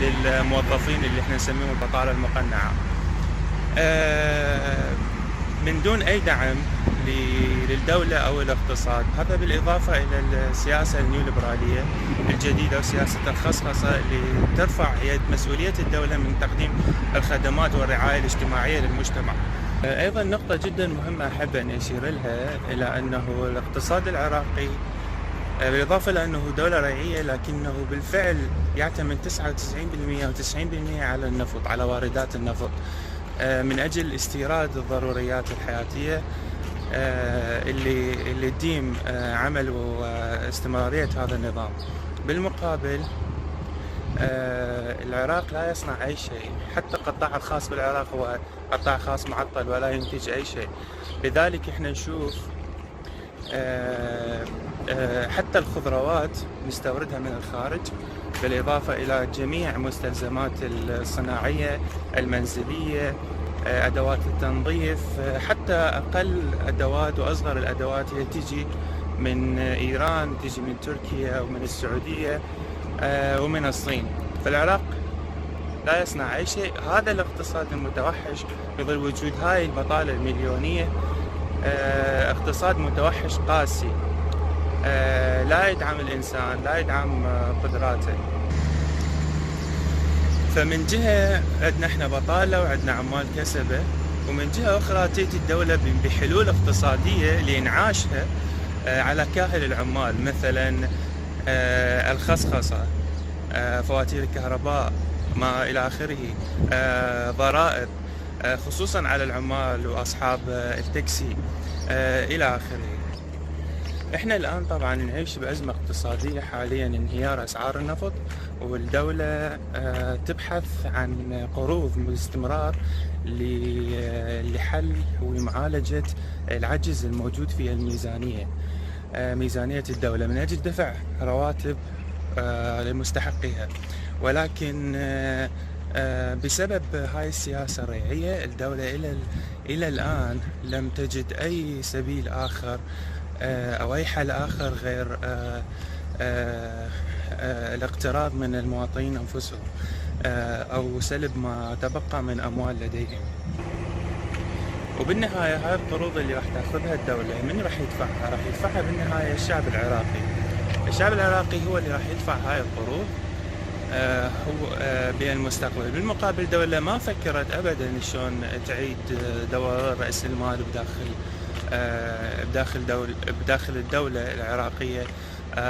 للموظفين اللي احنا نسميهم البطالة المقنعة، من دون أي دعم للدولة أو الاقتصاد. هذا بالإضافة إلى السياسة النيوليبرالية الجديدة وسياسة الخصخصة اللي ترفع يد مسؤولية الدولة من تقديم الخدمات والرعاية الاجتماعية للمجتمع. أيضا نقطة جدا مهمة أحب أن أشير لها، إلى أنه الاقتصاد العراقي بالإضافة لأنه دولة ريعية لكنه بالفعل يعتمد 99% أو 90% على النفط، على واردات النفط، من أجل استيراد الضروريات الحياتية اللي تديم عمل واستمرارية هذا النظام. بالمقابل العراق لا يصنع أي شيء، حتى القطاع الخاص بالعراق هو قطاع خاص معطل ولا ينتج أي شيء. لذلك احنا نشوف حتى الخضروات نستوردها من الخارج، بالإضافة إلى جميع مستلزمات الصناعية المنزلية، أدوات التنظيف، حتى أقل أدوات وأصغر الأدوات هي تجي من إيران، تجي من تركيا ومن السعودية ومن الصين. فالعراق لا يصنع أي شيء. هذا الاقتصاد المتوحش بظل وجود هاي البطالة المليونية، اقتصاد متوحش قاسي، لا يدعم الإنسان، لا يدعم قدراته. فمن جهة عندنا احنا بطالة وعندنا عمال كسبة، ومن جهة أخرى تأتي الدولة بحلول اقتصادية لإنعاشها على كاهل العمال، مثلا الخصخصة، فواتير الكهرباء، ما إلى آخره، ضرائب خصوصا على العمال وأصحاب التاكسي إلى آخره. احنا الآن طبعا نعيش بأزمة اقتصادية حاليا، انهيار أسعار النفط، والدولة تبحث عن قروض باستمرار لحل ومعالجة العجز الموجود في الميزانية، ميزانية الدولة، من أجل دفع رواتب لمستحقيها. ولكن بسبب هاي السياسة الريعية الدولة إلى الآن لم تجد أي سبيل آخر أو أي حل آخر غير الاقتراض من المواطنين أنفسهم أو سلب ما تبقى من أموال لديهم. وبالنهاية هاي القروض اللي راح تأخذها الدولة من راح يدفعها؟ راح يدفعها بالنهاية الشعب العراقي. الشعب العراقي هو اللي راح يدفع هاي القروض هو بالمستقبل. بالمقابل الدولة ما فكرت أبدا شلون تعيد دوران رأس المال بداخل الدولة العراقية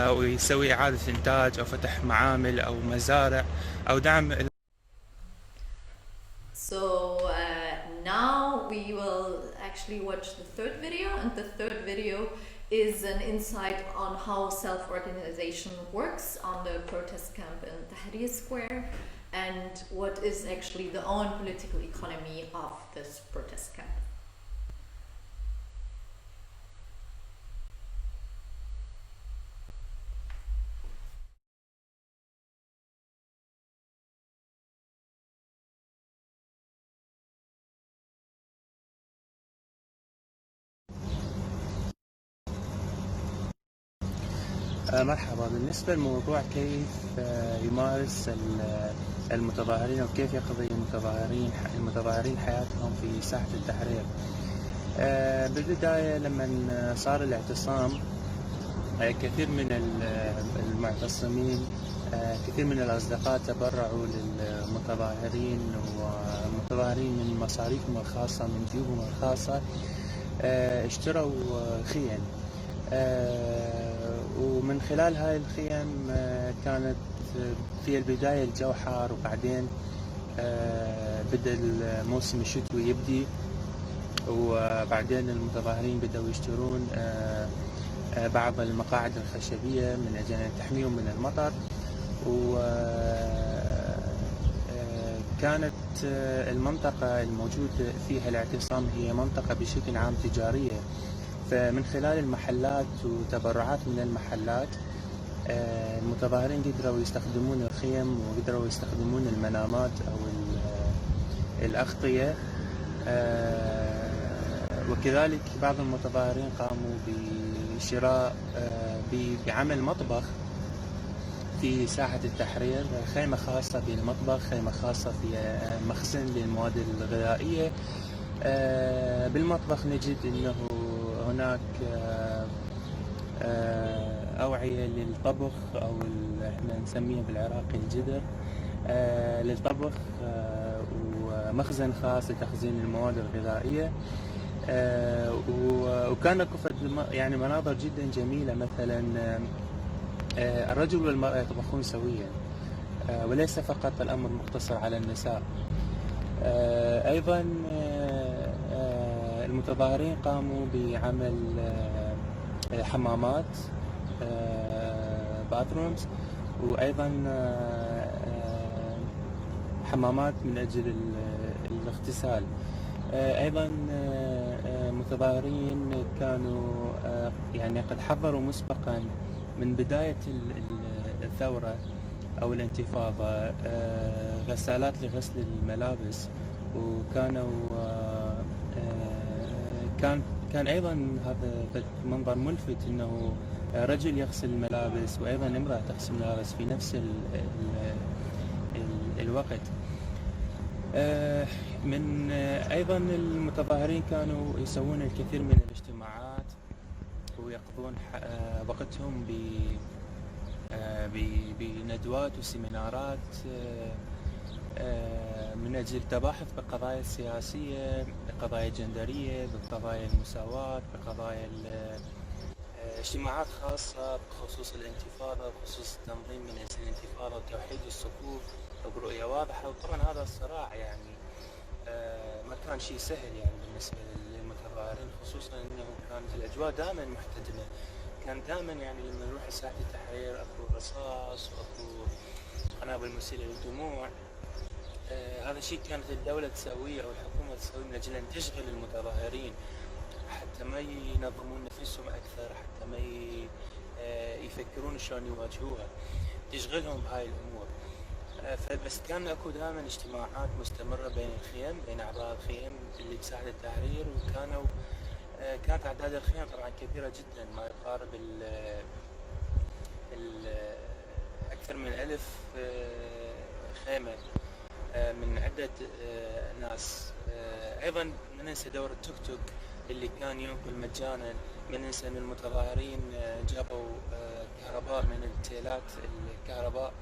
ويسوي إعادة إنتاج أو فتح معامل أو مزارع أو دعم. So now we will actually watch the third video, and the third video is an insight on how self-organization works on the protest camp in Tahrir Square and what is actually the own political economy of this protest camp. مرحبا. بالنسبة لموضوع كيف يمارس المتظاهرين أو كيف يقضي المتظاهرين حياتهم في ساحة التحرير. بالبداية لما صار الاعتصام كثير من المعتصمين كثير من الأصدقاء تبرعوا للمتظاهرين والمتظاهرين من مصاريفهم الخاصة من جيوبهم الخاصة اشتروا خيم ومن خلال هاي الخيم كانت في البداية الجو حار وبعدين بدأ الموسم الشتوي يبدي وبعدين المتظاهرين بدأوا يشترون بعض المقاعد الخشبية من أجل أن تحميهم من المطر. وكانت المنطقة الموجود فيها الاعتصام هي منطقة بشكل عام تجارية، فمن خلال المحلات وتبرعات من المحلات المتظاهرين قدروا يستخدمون الخيم وقدروا يستخدمون المنامات أو الأغطية. وكذلك بعض المتظاهرين قاموا بشراء بعمل مطبخ في ساحة التحرير، خيمة خاصة بالمطبخ، خيمة خاصة في مخزن للمواد الغذائية. بالمطبخ نجد أنه هناك أوعية للطبخ أو احنا نسميها بالعراقي الجدر للطبخ، ومخزن خاص لتخزين المواد الغذائية. وكان يعني مناظر جدا جميلة، مثلا الرجل والمرأة يطبخون سويا وليس فقط الأمر مقتصر على النساء. أيضا المتظاهرين قاموا بعمل حمامات bathrooms وأيضا حمامات من أجل الاغتسال. أيضا متظاهرين كانوا يعني قد حضروا مسبقا من بداية الثورة أو الانتفاضة غسالات لغسل الملابس، وكانوا كان أيضا هذا منظر ملفت أنه رجل يغسل الملابس وأيضا امرأة تغسل الملابس في نفس الوقت. من أيضا المتظاهرين كانوا يسوون الكثير من الاجتماعات ويقضون وقتهم بندوات وسيمينارات من أجل التباحث بقضايا السياسية، بقضايا الجندرية، بقضايا المساواة، بقضايا اجتماعات خاصة بخصوص الانتفاضة، بخصوص التنظيم من أجل الانتفاضة وتوحيد الصفوف برؤية واضحة. وطبعا هذا الصراع يعني ما كان شيء سهل يعني بالنسبة للمتظاهرين، خصوصا أنه كانت الأجواء دائما محتدمة. كان دائما يعني لما نروح ساحة التحرير أكو رصاص وأكو قنابل مسيلة للدموع. هذا الشيء كانت الدولة تسويه أو الحكومة تسويه من أجل أن تشغل المتظاهرين حتى ما ينظمون نفسهم أكثر، حتى ما يفكرون شلون يواجهوها، تشغلهم بهاي الأمور. فبس كان اكو دائما اجتماعات مستمره بين الخيم، بين اعضاء الخيم اللي تساعد التحرير، وكانوا كانت اعداد الخيم طبعا كبيره جدا، ما يقارب اكثر من 1000 خيمه من عده ناس. ايضا ما ننسى دور التوك توك اللي كان ينقل مجانا، ما ننسى ان المتظاهرين جابوا كهرباء من التيلات الكهرباء،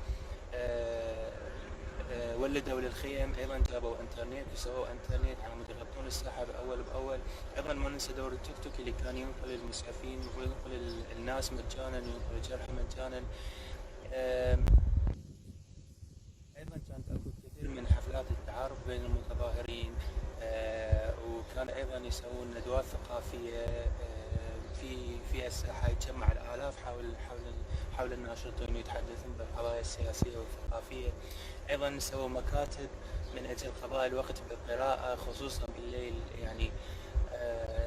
ولدوا للخيم، ايضا جابوا انترنت وسووا انترنت على مود يغطون الساحه اول باول. ايضا ما ننسى دور التيك توك اللي كان ينقل المسعفين وينقل الناس مجانا، ينقل الجرحى مجانا. ايضا كانت اكو كثير من حفلات التعارف بين المتظاهرين، وكان ايضا يسوون ندوات ثقافيه في الساحه، يجمع الالاف حول الناشطين ويتحدثون بالقضايا السياسيه والثقافيه. ايضا سووا مكاتب من اجل قضاء الوقت بالقراءه، خصوصا بالليل، يعني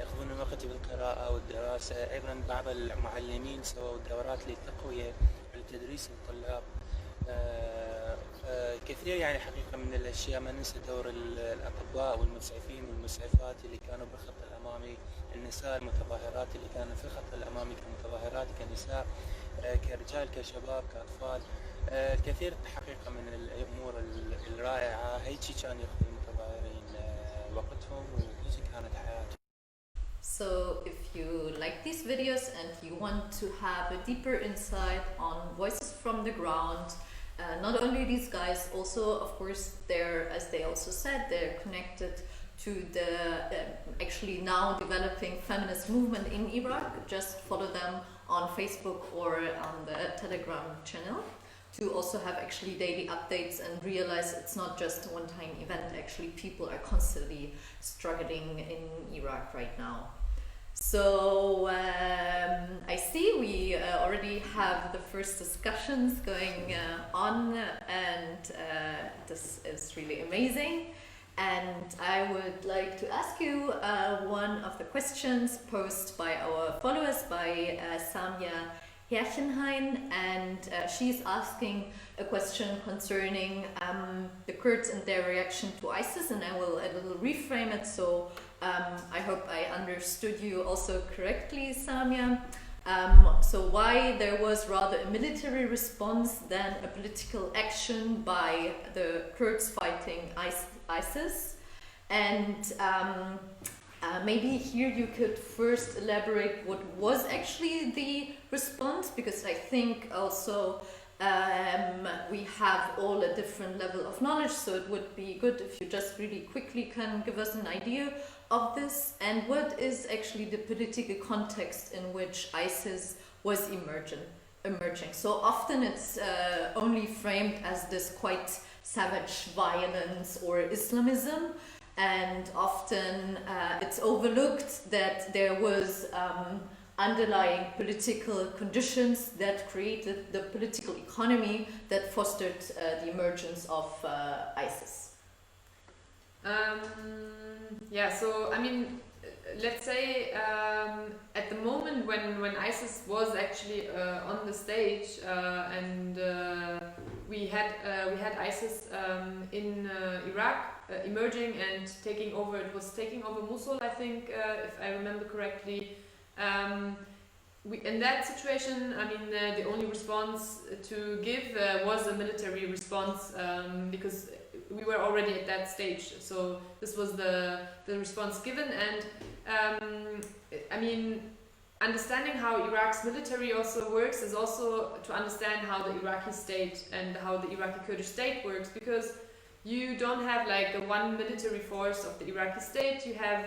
ياخذون الوقت بالقراءه والدراسه. ايضا بعض المعلمين سووا دورات للتقويه ولتدريس الطلاب. كثير يعني حقيقه من الاشياء. ما ننسى دور الاطباء والمسعفين والمسعفات اللي كانوا بالخط الامامي، النساء المتظاهرات اللي كانوا في الخط الامامي كمتظاهرات، كنساء، كرجال، كشباب، كاطفال. الكثير حقيقه من الامور الرائعه. هيك كان ياخذ المتظاهرين وقتهم، وهيك كانت حياتهم. So if you like these videos and you want to have a deeper insight on voices from the ground, not only these guys, also of course they're, as they also said, they're connected to the actually now developing feminist movement in Iraq. Just follow them on Facebook or on the Telegram channel to also have actually daily updates and realize it's not just a one-time event. Actually, people are constantly struggling in Iraq right now. So I see we already have the first discussions going on, and this is really amazing. And I would like to ask you one of the questions posed by our followers, by Samia Herchenhain, and she's asking a question concerning the Kurds and their reaction to ISIS, and I will a little reframe it, so I hope I understood you also correctly, Samia. So why there was rather a military response than a political action by the Kurds fighting ISIS, and maybe here you could first elaborate what was actually the response, because I think also we have all a different level of knowledge, so it would be good if you just really quickly can give us an idea of this, and what is actually the political context in which ISIS was emerging. So often it's only framed as this quite savage violence or Islamism, and often it's overlooked that there was underlying political conditions that created the political economy that fostered the emergence of ISIS. Yeah, so I mean, let's say at the moment when ISIS was actually on the stage, and we had ISIS in Iraq emerging and taking over. It was taking over Mosul, I think, if I remember correctly. In that situation, I mean, the only response to give was a military response, because we were already at that stage. So this was the response given, and I mean, understanding how Iraq's military also works is also to understand how the Iraqi state and how the Iraqi Kurdish state works, because you don't have like a one military force of the Iraqi state. You have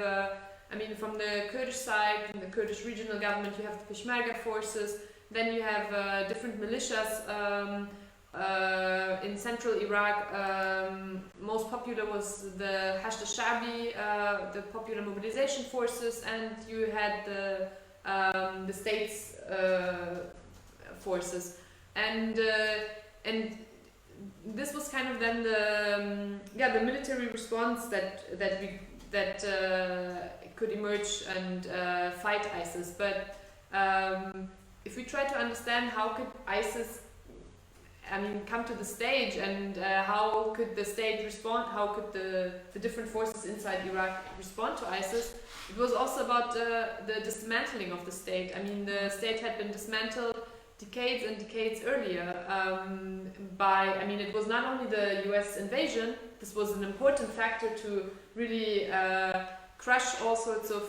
I mean, from the Kurdish side, from the Kurdish regional government, you have the Peshmerga forces. Then you have different militias in central Iraq. Most popular was the Hashd al-Sha'bi, the popular mobilization forces, and you had the state's forces. And this was kind of then the military response that could emerge and fight ISIS. But if we try to understand how could ISIS come to the stage, and how could the state respond? How could the different forces inside Iraq respond to ISIS? It was also about the dismantling of the state. I mean, the state had been dismantled decades and decades earlier it was not only the US invasion. This was an important factor to really crush all sorts of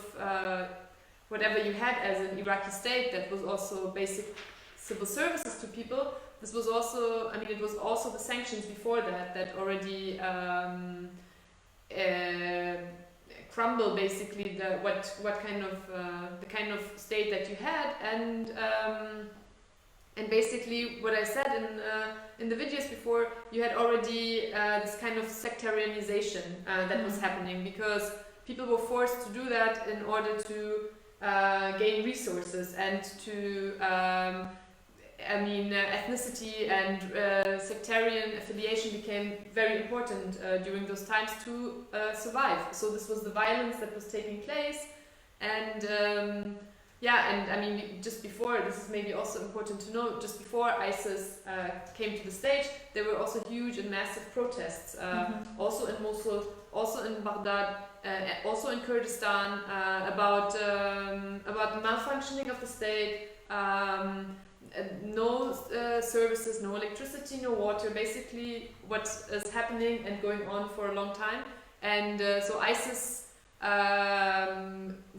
whatever you had as an Iraqi state that was also basic civil services to people. This was also, it was also the sanctions before that already crumble basically the kind of state that you had, and basically what I said in the videos before, you had already this kind of sectarianization that was happening, because people were forced to do that in order to gain resources and to ethnicity and sectarian affiliation became very important during those times to survive. So this was the violence that was taking place, and just before, this is maybe also important to know, just before ISIS came to the stage, there were also huge and massive protests, also in Mosul, also in Baghdad, also in Kurdistan, about the malfunctioning of the state, no services, no electricity, no water, basically what is happening and going on for a long time. And so ISIS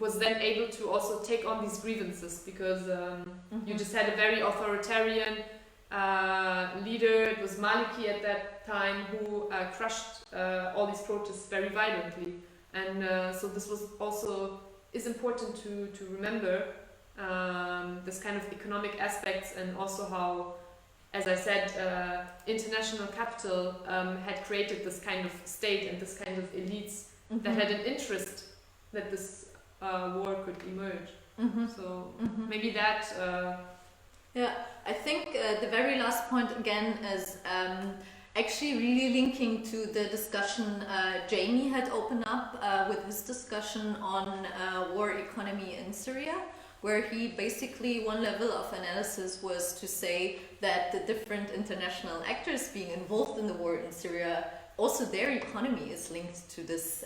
was then able to also take on these grievances, because you just had a very authoritarian leader. It was Maliki at that time who crushed all these protests very violently, and so this was also is important to remember, this kind of economic aspects, and also how, as I said, international capital had created this kind of state and this kind of elites that had an interest that this war could emerge. So maybe that... I think the very last point again is actually really linking to the discussion Jamie had opened up with his discussion on war economy in Syria, where he basically, one level of analysis was to say that the different international actors being involved in the war in Syria, also their economy is linked to this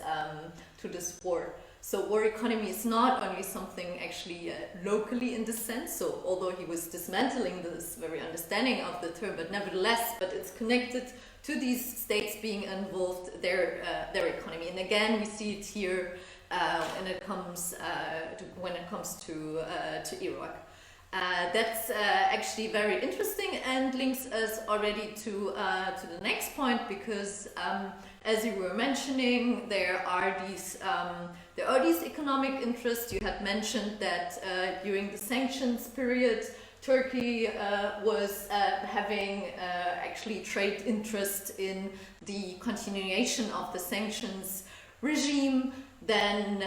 war. So war economy is not only something actually locally in this sense, so although he was dismantling this very understanding of the term, but nevertheless, but it's connected to these states being involved, their economy. And again, we see it here when it comes to Iraq. That's actually very interesting and links us already to the next point, because as you were mentioning, there are these economic interests. You had mentioned that during the sanctions period, Turkey was having actually trade interest in the continuation of the sanctions regime. Then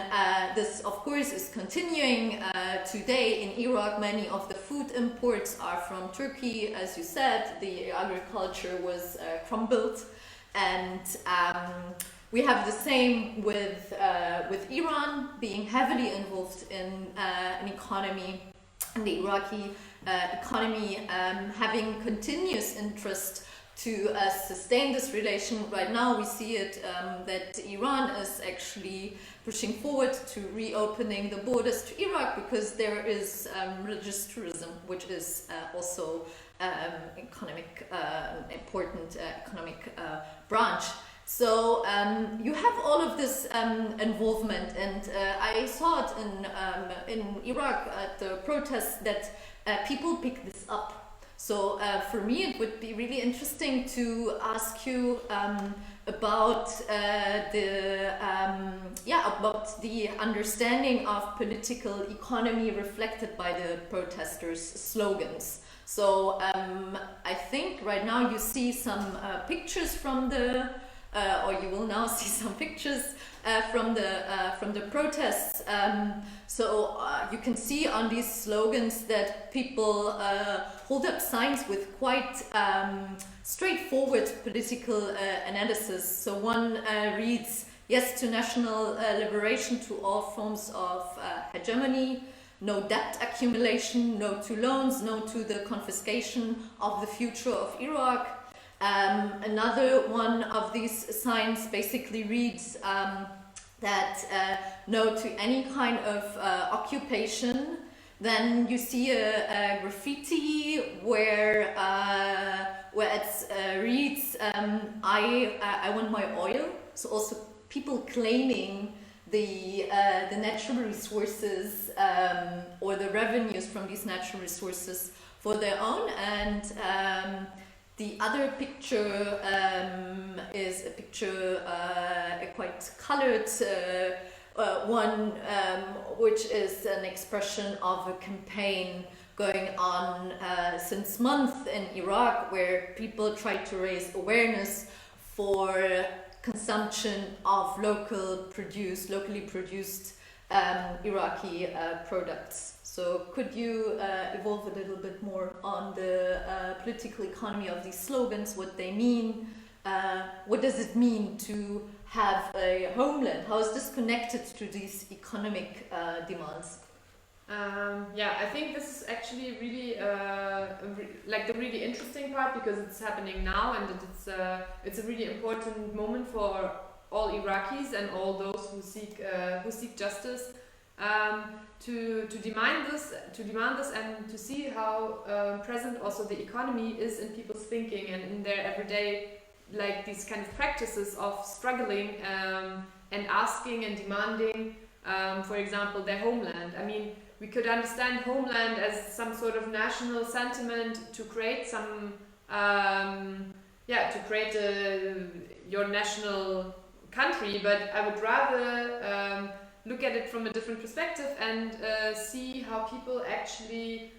this, of course, is continuing today in Iraq. Many of the food imports are from Turkey. As you said, the agriculture was crumbled, and we have the same with Iran being heavily involved in an economy, in the Iraqi economy, having continuous interest to sustain this relation. Right now we see it that Iran is actually pushing forward to reopening the borders to Iraq, because there is religious tourism, which is also important economic branch. So you have all of this involvement, and I saw it in Iraq at the protests that people pick this up. So for me, it would be really interesting to ask you about the understanding of political economy reflected by the protesters' slogans. So I think right now you see some pictures from the, or you will now see some pictures from the protests. So you can see on these slogans that people hold up signs with quite straightforward political analysis. So one reads, "Yes to national liberation, to all forms of hegemony. no debt accumulation, no to loans, no to the confiscation of the future of Iraq. Another one of these signs basically reads that no to any kind of occupation. Then you see a graffiti where it reads, I want my oil. So also people claiming the natural resources or the revenues from these natural resources for their own. And the other picture is a picture, a quite colored one, which is an expression of a campaign going on since months in Iraq, where people try to raise awareness for consumption of locally produced Iraqi products. So could you evolve a little bit more on the political economy of these slogans, what they mean? What does it mean to have a homeland? How is this connected to these economic demands? I think this is actually really like the really interesting part, because it's happening now, and it's a really important moment for all Iraqis and all those who seek justice, to demand this, and to see how present also the economy is in people's thinking and in their everyday, like these kind of practices of struggling and asking and demanding, for example, their homeland. I mean, we could understand homeland as some sort of national sentiment to create some, your national country, but I would rather look at it from a different perspective and see how people actually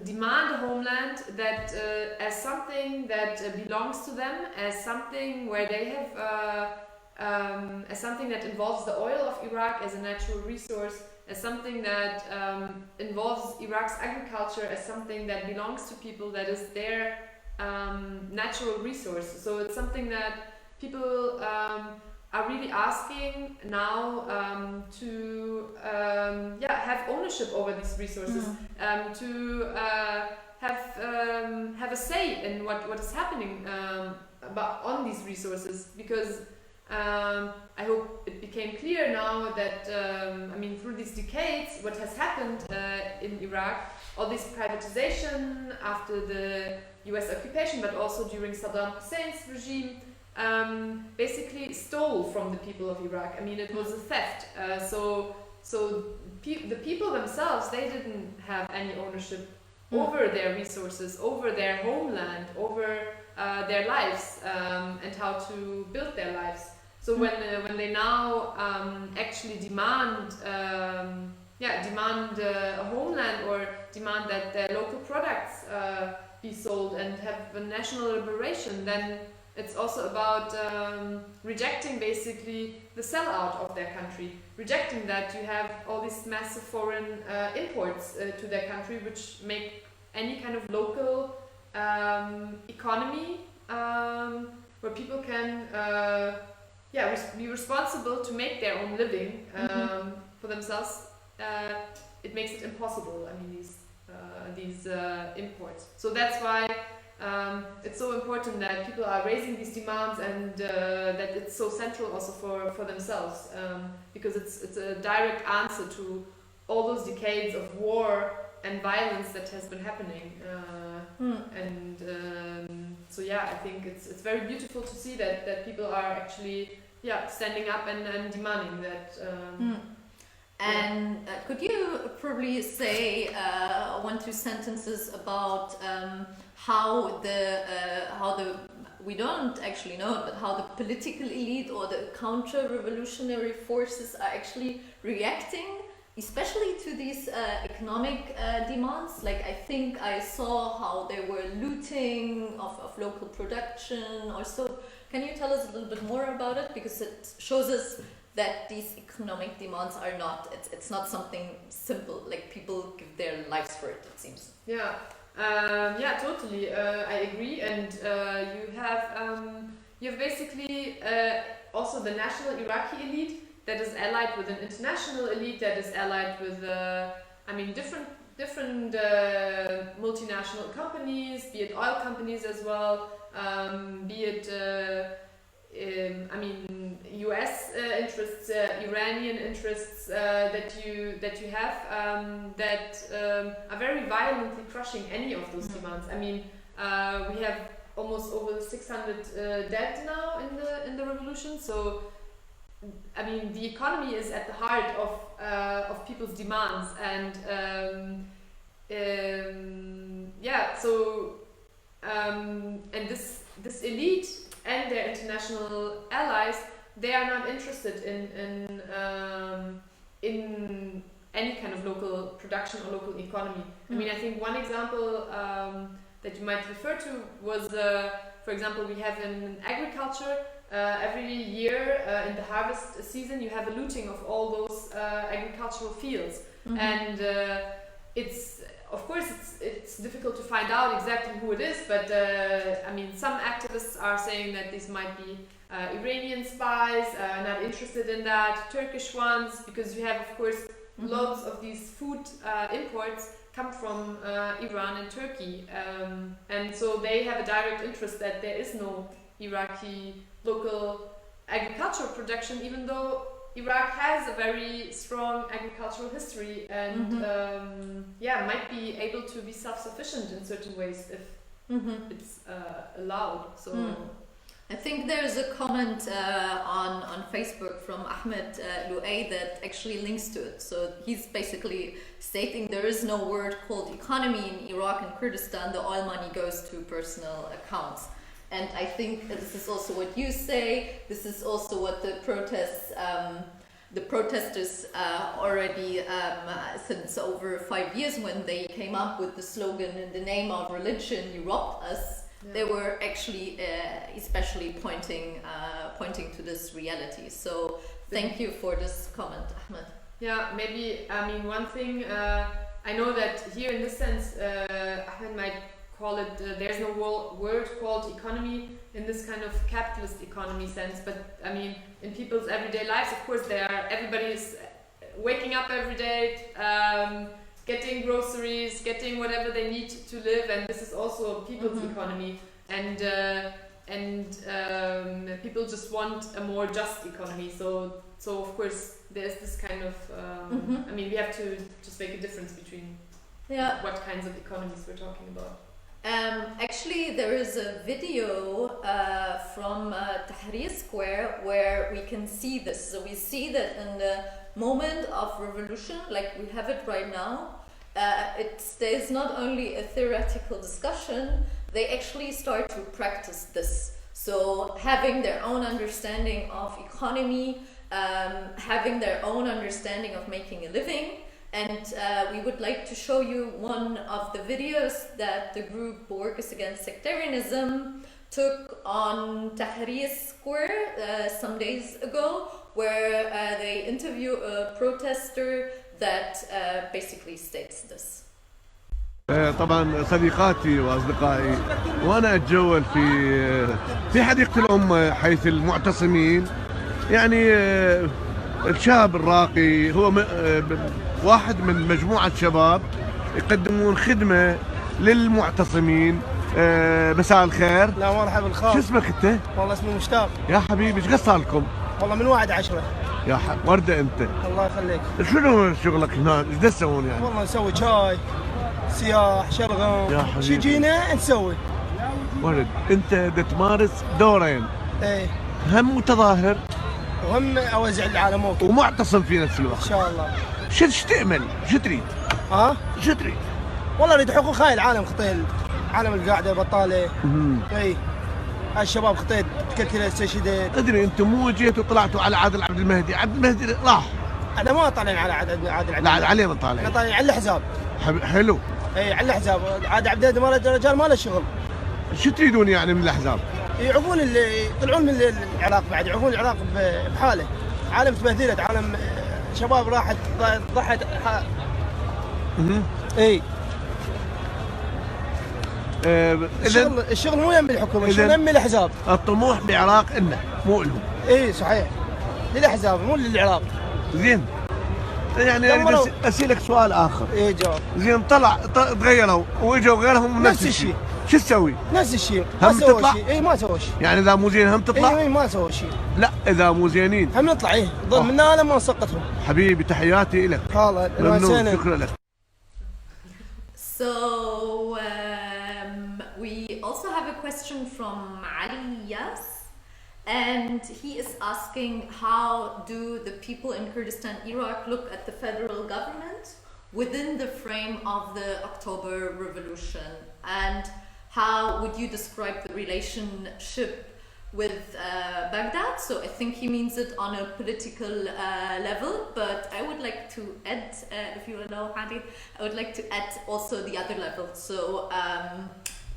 demand a homeland that as something that belongs to them, as something where they have, as something that involves the oil of Iraq as a natural resource, as something that involves Iraq's agriculture, as something that belongs to people, that is their natural resource. So it's something that people are really asking now to have ownership over these resources, to have a say in what is happening on these resources, because I hope it became clear now that through these decades, what has happened in Iraq, all this privatization after the US occupation, but also during Saddam Hussein's regime, basically stole from the people of Iraq. I mean, it was a theft. So the people themselves, they didn't have any ownership over their resources, over their homeland, over their lives, and how to build their lives. So when they now actually demand a homeland, or demand that their local products be sold and have a national liberation, then it's also about rejecting basically the sellout of their country, rejecting that you have all these massive foreign imports to their country, which make any kind of local economy where people can be responsible to make their own living for themselves. It makes it impossible. I mean, these imports. So that's why it's so important that people are raising these demands, and that it's so central also for themselves, because it's a direct answer to all those decades of war and violence that has been happening. I think it's very beautiful to see that people are actually standing up and demanding that. And could you probably say 1-2 sentences about how the we don't actually know, but how the political elite or the counter-revolutionary forces are actually reacting, especially to these economic demands? Like, I think I saw how they were looting of local production or so. Can you tell us a little bit more about it? Because it shows us that these economic demands are not, it's not something simple, like people give their lives for it seems. Totally, I agree. And you have basically also the national Iraqi elite that is allied with an international elite that is allied with, different multinational companies, be it oil companies as well, be it US interests, Iranian interests that you have that are very violently crushing any of those demands. We have almost over 600 dead now in the revolution. So the economy is at the heart of people's demands, and and this elite and their international allies, they are not interested in any kind of local production or local economy. I think one example that you might refer to was, for example, we have in agriculture, every year in the harvest season, you have a looting of all those agricultural fields. And it's difficult to find out exactly who it is, but some activists are saying that these might be Iranian spies, not interested in that, Turkish ones, because you have, of course, lots of these food imports come from Iran and Turkey, and so they have a direct interest that there is no Iraqi local agricultural production, even though Iraq has a very strong agricultural history and might be able to be self-sufficient in certain ways if it's allowed. So I think there's a comment on Facebook from Ahmed Louay that actually links to it. So he's basically stating there is no word called economy in Iraq and Kurdistan. The oil money goes to personal accounts. And I think this is also what you say. This is also what the protesters already since over 5 years, when they came up with the slogan "In the name of religion, you robbed us." Yeah. They were actually especially pointing to this reality. So thank you for this comment, Ahmed. Yeah, maybe one thing I know that here in this sense, Ahmed might call it, there's no word called economy in this kind of capitalist economy sense, but in people's everyday lives, of course, everybody is waking up every day, getting groceries, getting whatever they need to live, and this is also people's economy, and people just want a more just economy. So of course there's this kind of we have to just make a difference between what kinds of economies we're talking about. Actually, there is a video from Tahrir Square where we can see this. So we see that in the moment of revolution, like we have it right now, there's not only a theoretical discussion, they actually start to practice this. So having their own understanding of economy, having their own understanding of making a living. And we would like to show you one of the videos that the group Workers Against Sectarianism took on Tahrir Square some days ago, where they interview a protester that basically states this. طبعا صديقاتي واصدقائي وانا اتجول في حديقة الأم حيث المعتصمين، يعني الشاب الراقي هو واحد من مجموعة شباب يقدمون خدمة للمعتصمين. مساء الخير. لا مرحبا الخير. شو اسمك انت؟ والله اسمي مشتاق. يا حبيبي ايش قد صار لكم؟ والله من 1/10. يا وردة انت. الله يخليك. شنو شغلك هنا؟ ايش تسوون يعني؟ والله نسوي شاي، سياح، شلغم، شي جينا نسوي. ورد، انت تمارس دورين. ايه. هم متظاهر وهم اوزع العالم ومعتصم في نفس الوقت. ان شاء الله. شو تأمل؟ شو تريد؟ شو تريد؟ والله اريد حقوق هاي العالم خطيل، عالم القاعده بطاله. اي هاي الشباب خطيت تكلكل استشهدت. ادري انتم مو جيتوا طلعتوا على عادل عبد المهدي، عبد المهدي راح. احنا ما طالعين على عادل عبد لا عليه ما طالعين. احنا طالعين على الحزاب. حلو. اي على الحزاب، عادل عبد المهدي ما له رجال ما له شغل. شو تريدون يعني من الاحزاب؟ يعوقون اللي يطلعون من العراق، بعد يعوقون العراق بحاله. عالم تبهدلت، عالم شباب راحت ضحت. اي الشغل مو يم الحكومه، الشغل يم الاحزاب. الطموح بعراق انه مو لهم. اي صحيح. للاحزاب مو للعراق. زين يعني اريد اسالك سؤال اخر. ايه جواب. زين تغيروا واجوا غيرهم نفس الشيء، شو تسوي؟ نفس الشيء، ما سووا شيء. اي ما سووا شيء. يعني اذا مو زين هم تطلع؟ اي ما سووا شيء. لا اذا مو زينين هم نطلع. ايه ضل منا لما نسقطهم. حبيبي تحياتي لك. ممنون شكرا لك. So we also have a question from Ali Yas, and he is asking how do the people in Kurdistan-Irak look at the federal government within the frame of the October Revolution, and how would you describe the relationship with Baghdad? So I think he means it on a political level, but I would like to add, if you allow, Hadi, I would like to add also the other level. So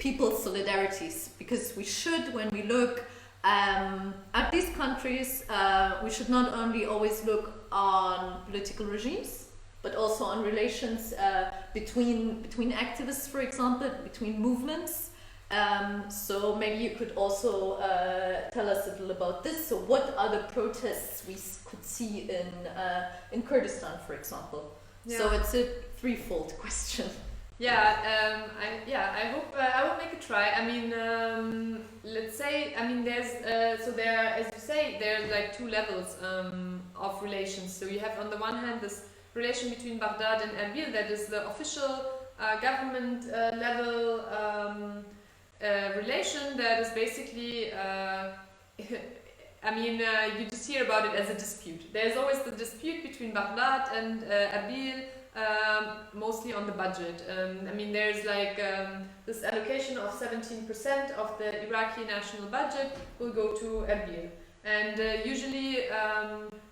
people's solidarities, because we should, when we look at these countries, we should not only always look on political regimes, but also on relations between activists, for example, between movements. So maybe you could also tell us a little about this. So what are the protests we could see in Kurdistan, for example? Yeah. So it's a threefold question. I hope I will make a try. I mean, let's say, I mean, there's so there, as you say, there's like two levels of relations. So you have on the one hand this relation between Baghdad and Erbil, that is the official government level relation that is basically, I mean, you just hear about it as a dispute. There's always the dispute between Baghdad and Erbil, mostly on the budget. I mean, there's like this allocation of 17% of the Iraqi national budget will go to Erbil. And usually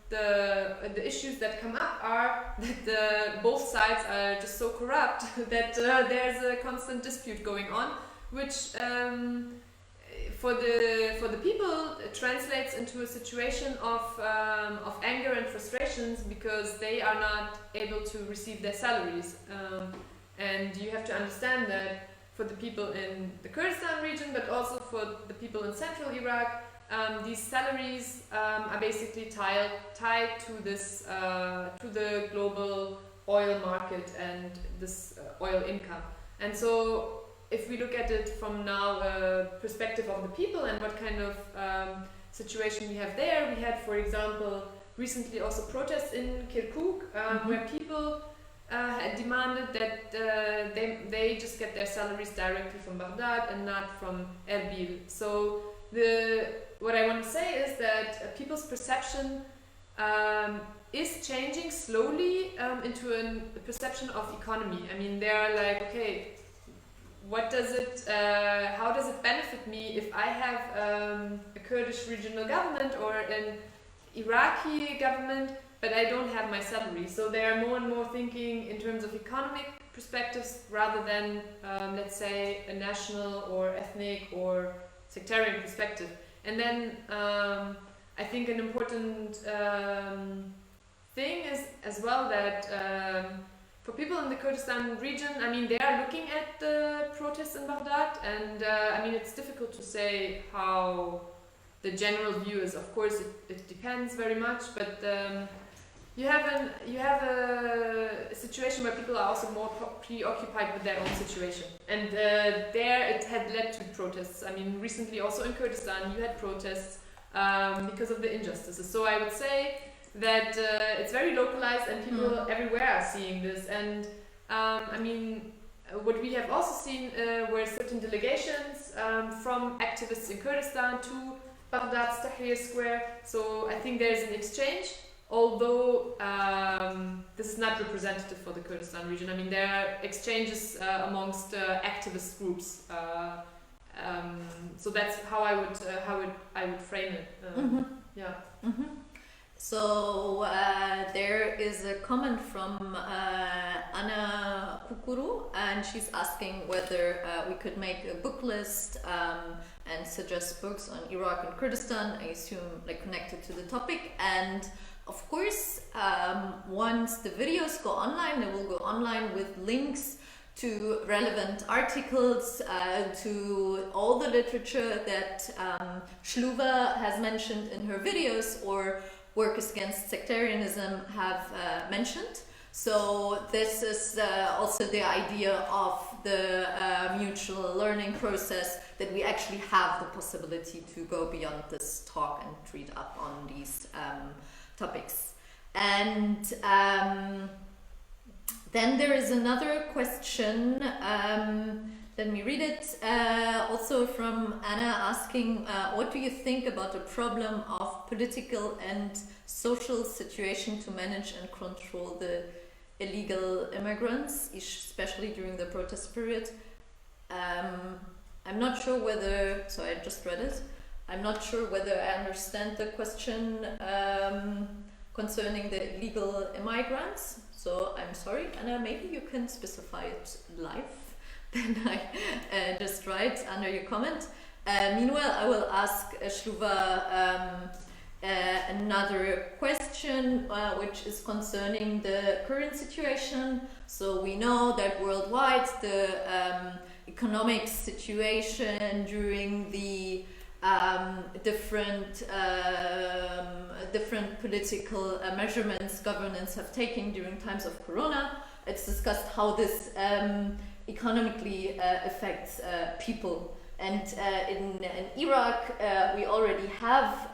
the issues that come up are that both sides are just so corrupt that there's a constant dispute going on, which for the people translates into a situation of anger and frustrations because they are not able to receive their salaries. And you have to understand that for the people in the Kurdistan region, but also for the people in central Iraq, these salaries are basically tied to this to the global oil market and this oil income. And so if we look at it from now a perspective of the people and what kind of situation we have there, we had, for example, recently also protests in Kirkuk, where people had demanded that they just get their salaries directly from Baghdad and not from Erbil. So what I want to say is that people's perception is changing slowly into a perception of economy. I mean, they are like, okay, how does it benefit me if I have a Kurdish regional government or an Iraqi government, but I don't have my salary? So they are more and more thinking in terms of economic perspectives rather than, let's say, a national or ethnic or sectarian perspective. And then I think an important thing is as well that for people in the Kurdistan region, I mean, they are looking at the protests in Baghdad, and I mean, it's difficult to say how the general view is. Of course, it depends very much, but you have a situation where people are also more preoccupied with their own situation, and there it had led to protests. I mean, recently also in Kurdistan, you had protests because of the injustices. So I would say that it's very localized and people everywhere are seeing this. And I mean, what we have also seen were certain delegations from activists in Kurdistan to Baghdad's Tahrir Square. So I think there's an exchange, although this is not representative for the Kurdistan region. I mean, there are exchanges amongst activist groups. So that's how I would frame it. Yeah. So there is a comment from Anna Kukuru, and she's asking whether we could make a book list and suggest books on Iraq and Kurdistan, I assume like connected to the topic. And of course, once the videos go online, they will go online with links to relevant articles, to all the literature that Schluwa has mentioned in her videos, or Workers Against Sectarianism have mentioned. So this is also the idea of the mutual learning process, that we actually have the possibility to go beyond this talk and read up on these topics. And then there is another question, let me read it, also from Anna, asking, what do you think about the problem of political and social situation to manage and control the illegal immigrants, especially during the protest period? I'm not sure whether, so I just read it, I'm not sure whether I understand the question concerning the illegal immigrants, so I'm sorry, Anna, maybe you can specify it live, then I just write under your comment. Meanwhile, I will ask Schluwa another question, which is concerning the current situation. So we know that worldwide the economic situation during the different political measurements governments have taken during times of Corona. It's discussed how this economically affects people. And in Iraq, we already have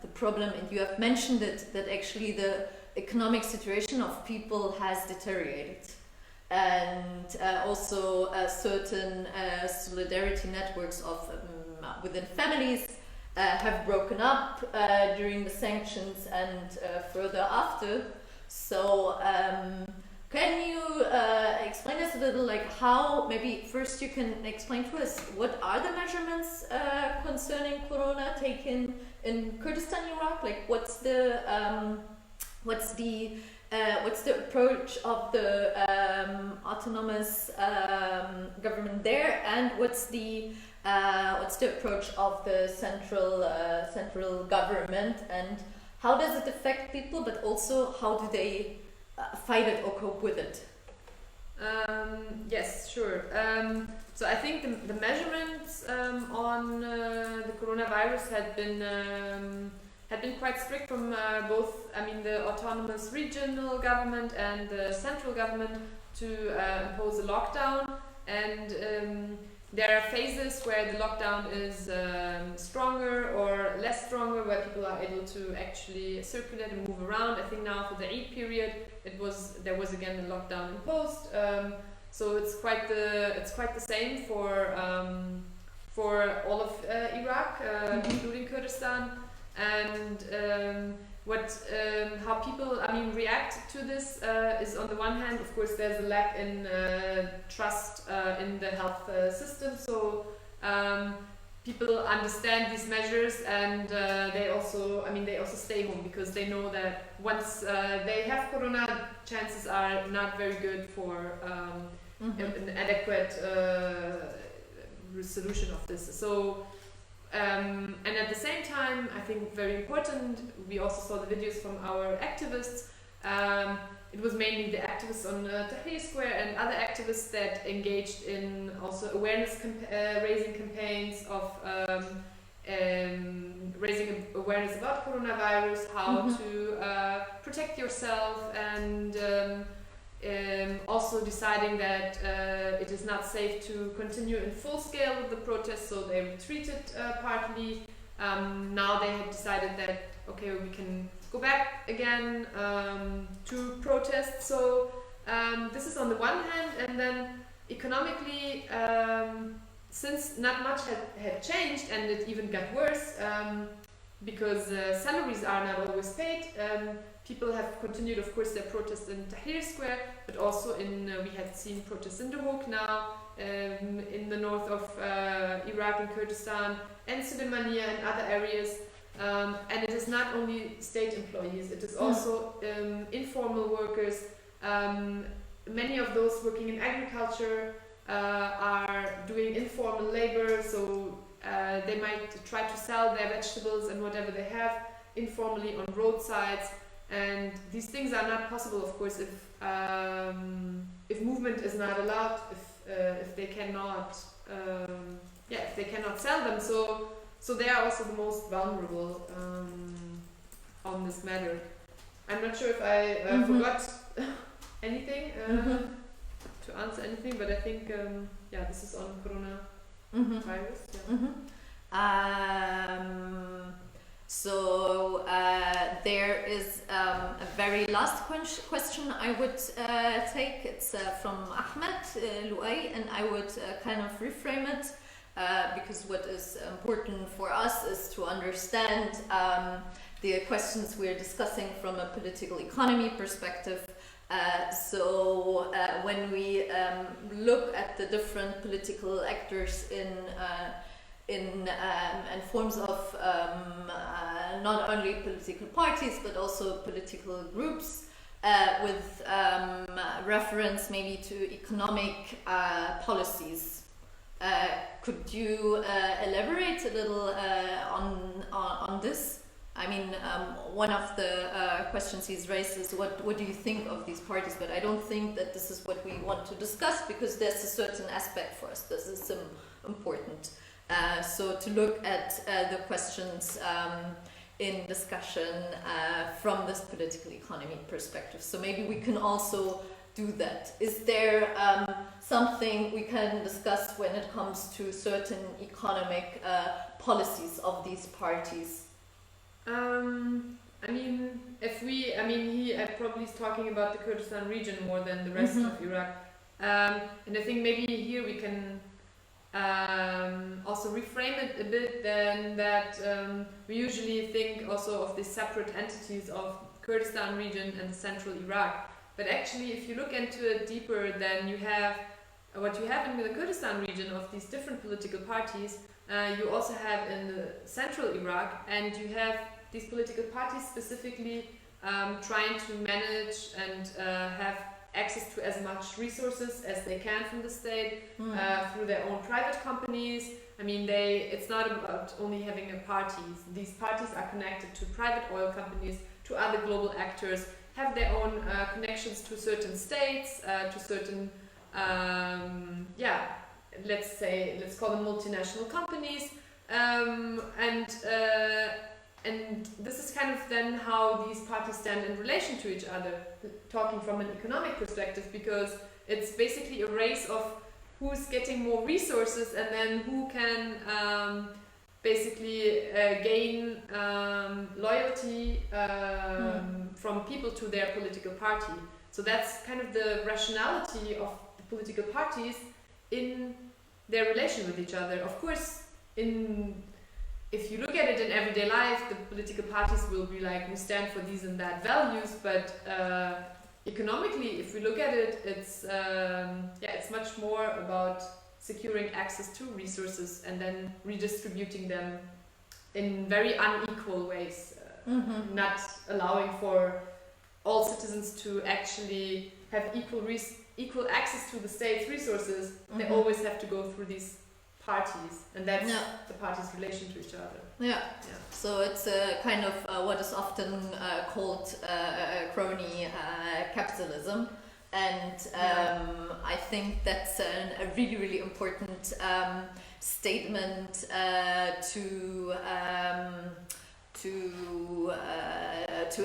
the problem, and you have mentioned it, that actually the economic situation of people has deteriorated. And also certain solidarity networks of within families have broken up during the sanctions and further after. So can you explain us a little, like how, maybe first you can explain to us what are the measurements concerning Corona taken in Kurdistan-Irak? Like what's the approach of the autonomous government there, and what's the approach of the central government, and how does it affect people, but also how do they fight it or cope with it? Yes, sure. So I think the measurements on the coronavirus had been quite strict from both, I mean, the autonomous regional government and the central government to impose a lockdown. And there are phases where the lockdown is stronger or less stronger, where people are able to actually circulate and move around. I think now for the Eid period, there was again a lockdown imposed. So it's quite the same for all of Iraq, including Kurdistan. And how people, I mean, react to this is, on the one hand, of course, there's a lack in trust in the health system. So people understand these measures, and they also stay home because they know that once they have corona, chances are not very good for an adequate solution of this. So. And at the same time, I think very important, we also saw the videos from our activists. It was mainly the activists on Tahrir Square and other activists that engaged in also awareness raising campaigns of raising awareness about coronavirus, how to protect yourself, and also deciding that it is not safe to continue in full scale with the protests, so they retreated partly. Now they had decided that, okay, we can go back again to protest. So this is on the one hand, and then economically, since not much had changed, and it even got worse, because salaries are not always paid, people have continued, of course, their protests in Tahrir Square, but also we had seen protests in Duhok now, in the north of Iraq and Kurdistan, and Suleimania and other areas. And it is not only state employees, it is also informal workers. Many of those working in agriculture are doing informal labor, so they might try to sell their vegetables and whatever they have informally on roadsides. And these things are not possible, of course, if movement is not allowed, if they cannot, if they cannot sell them. So they are also the most vulnerable. on this matter. I'm not sure if I forgot anything to answer anything, but I think this is on coronavirus. So there is a very last question I would take. It's from Ahmed Luay, and I would kind of reframe it because what is important for us is to understand the questions we're discussing from a political economy perspective. So when we look at the different political actors in forms of not only political parties but also political groups with reference maybe to economic policies. Could you elaborate a little on this? I mean, one of the questions he's raised is what do you think of these parties? But I don't think that this is what we want to discuss because there's a certain aspect for us. This is important. So to look at the questions in discussion from this political economy perspective. So maybe we can also do that. Is there something we can discuss when it comes to certain economic policies of these parties? He probably is talking about the Kurdistan region more than the rest of Iraq. And I think maybe here we can also reframe it a bit then that we usually think also of these separate entities of Kurdistan region and central Iraq. But actually, if you look into it deeper, then you have what you have in the Kurdistan region of these different political parties. You also have in the central Iraq, and you have these political parties specifically trying to manage and have access to as much resources as they can from the state through their own private companies. I mean, it's not about only having a party. These parties are connected to private oil companies, to other global actors, have their own connections to certain states, to certain, let's call them multinational companies. And this is kind of then how these parties stand in relation to each other, talking from an economic perspective, because it's basically a race of who's getting more resources and then who can gain loyalty from people to their political party. So that's kind of the rationality of the political parties in their relation with each other. Of course, if you look at it in everyday life, the political parties will be like, we stand for these and that values, but economically, if we look at it, it's much more about securing access to resources and then redistributing them in very unequal ways, not allowing for all citizens to actually have equal access to the state's resources. They always have to go through these parties, and that's the parties' relation to each other. So it's a kind of what is often called crony capitalism, and I think that's a really, really important statement to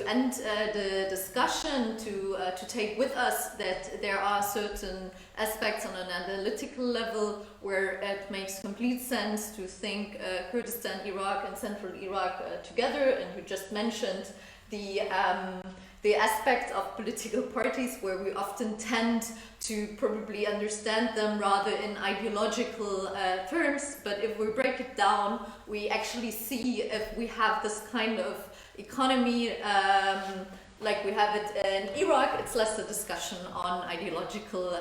end the discussion, to take with us that there are certain aspects on an analytical level where it makes complete sense to think Kurdistan-Irak and central Iraq together, and you just mentioned the aspect of political parties where we often tend to probably understand them rather in ideological terms, but if we break it down, we actually see if we have this kind of economy like we have it in Iraq, it's less a discussion on ideological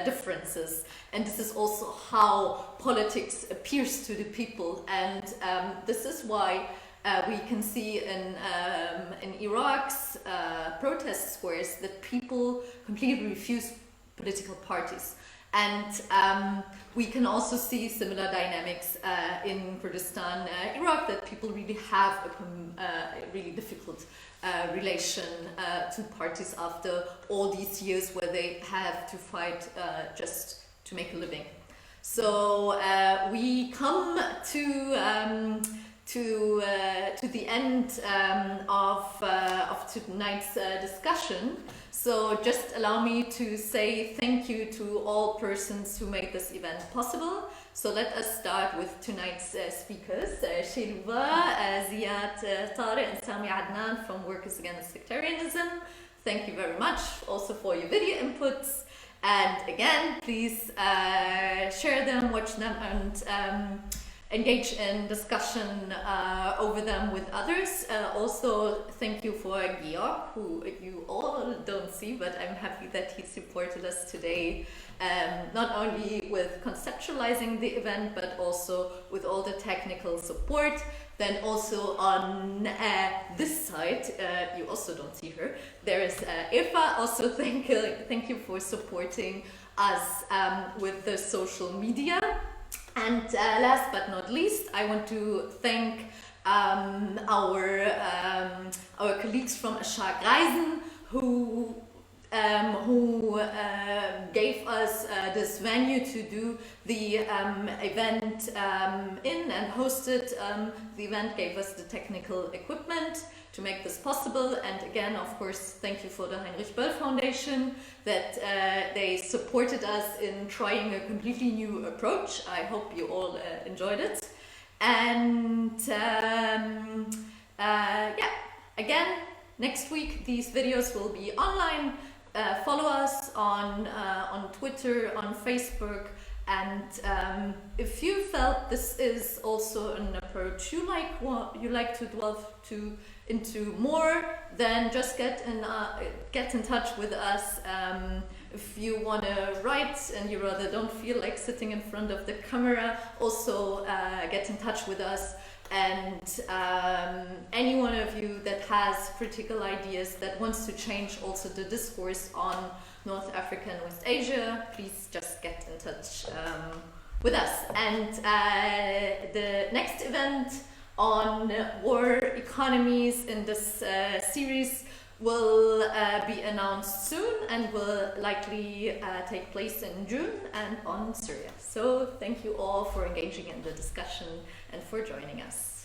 differences, and this is also how politics appears to the people, and this is why we can see in Iraq's protest squares that people completely refuse political parties. And we can also see similar dynamics in Kurdistan, Iraq, that people really have a really difficult relation to parties after all these years where they have to fight just to make a living. So we come to to the end of tonight's discussion. So just allow me to say thank you to all persons who made this event possible. So let us start with tonight's speakers, Shilwa, Ziad Tariq and Sami Adnan from Workers Against Sectarianism. Thank you very much also for your video inputs. And again, please share them, watch them, and engage in discussion over them with others. Also, thank you for Georg, who you all don't see, but I'm happy that he supported us today, not only with conceptualizing the event, but also with all the technical support. Then also on this side, you also don't see her, there is Eva. Also thank you for supporting us with the social media. And last but not least, I want to thank our colleagues from Ashaq Reisen who gave us this venue to do the event in, and hosted the event, gave us the technical equipment to make this possible. And again, of course, thank you for the Heinrich-Böll Foundation that they supported us in trying a completely new approach. I hope you all enjoyed it. And yeah, again, next week these videos will be online. Follow us on Twitter, on Facebook, and if you felt this is also an approach you like to delve into more, then just get in touch with us. If you want to write and you rather don't feel like sitting in front of the camera, also get in touch with us. And any one of you that has critical ideas, that wants to change also the discourse on North Africa and West Asia, please just get in touch with us. And the next event on war economies in this series will be announced soon and will likely take place in June and on Syria. So thank you all for engaging in the discussion and for joining us.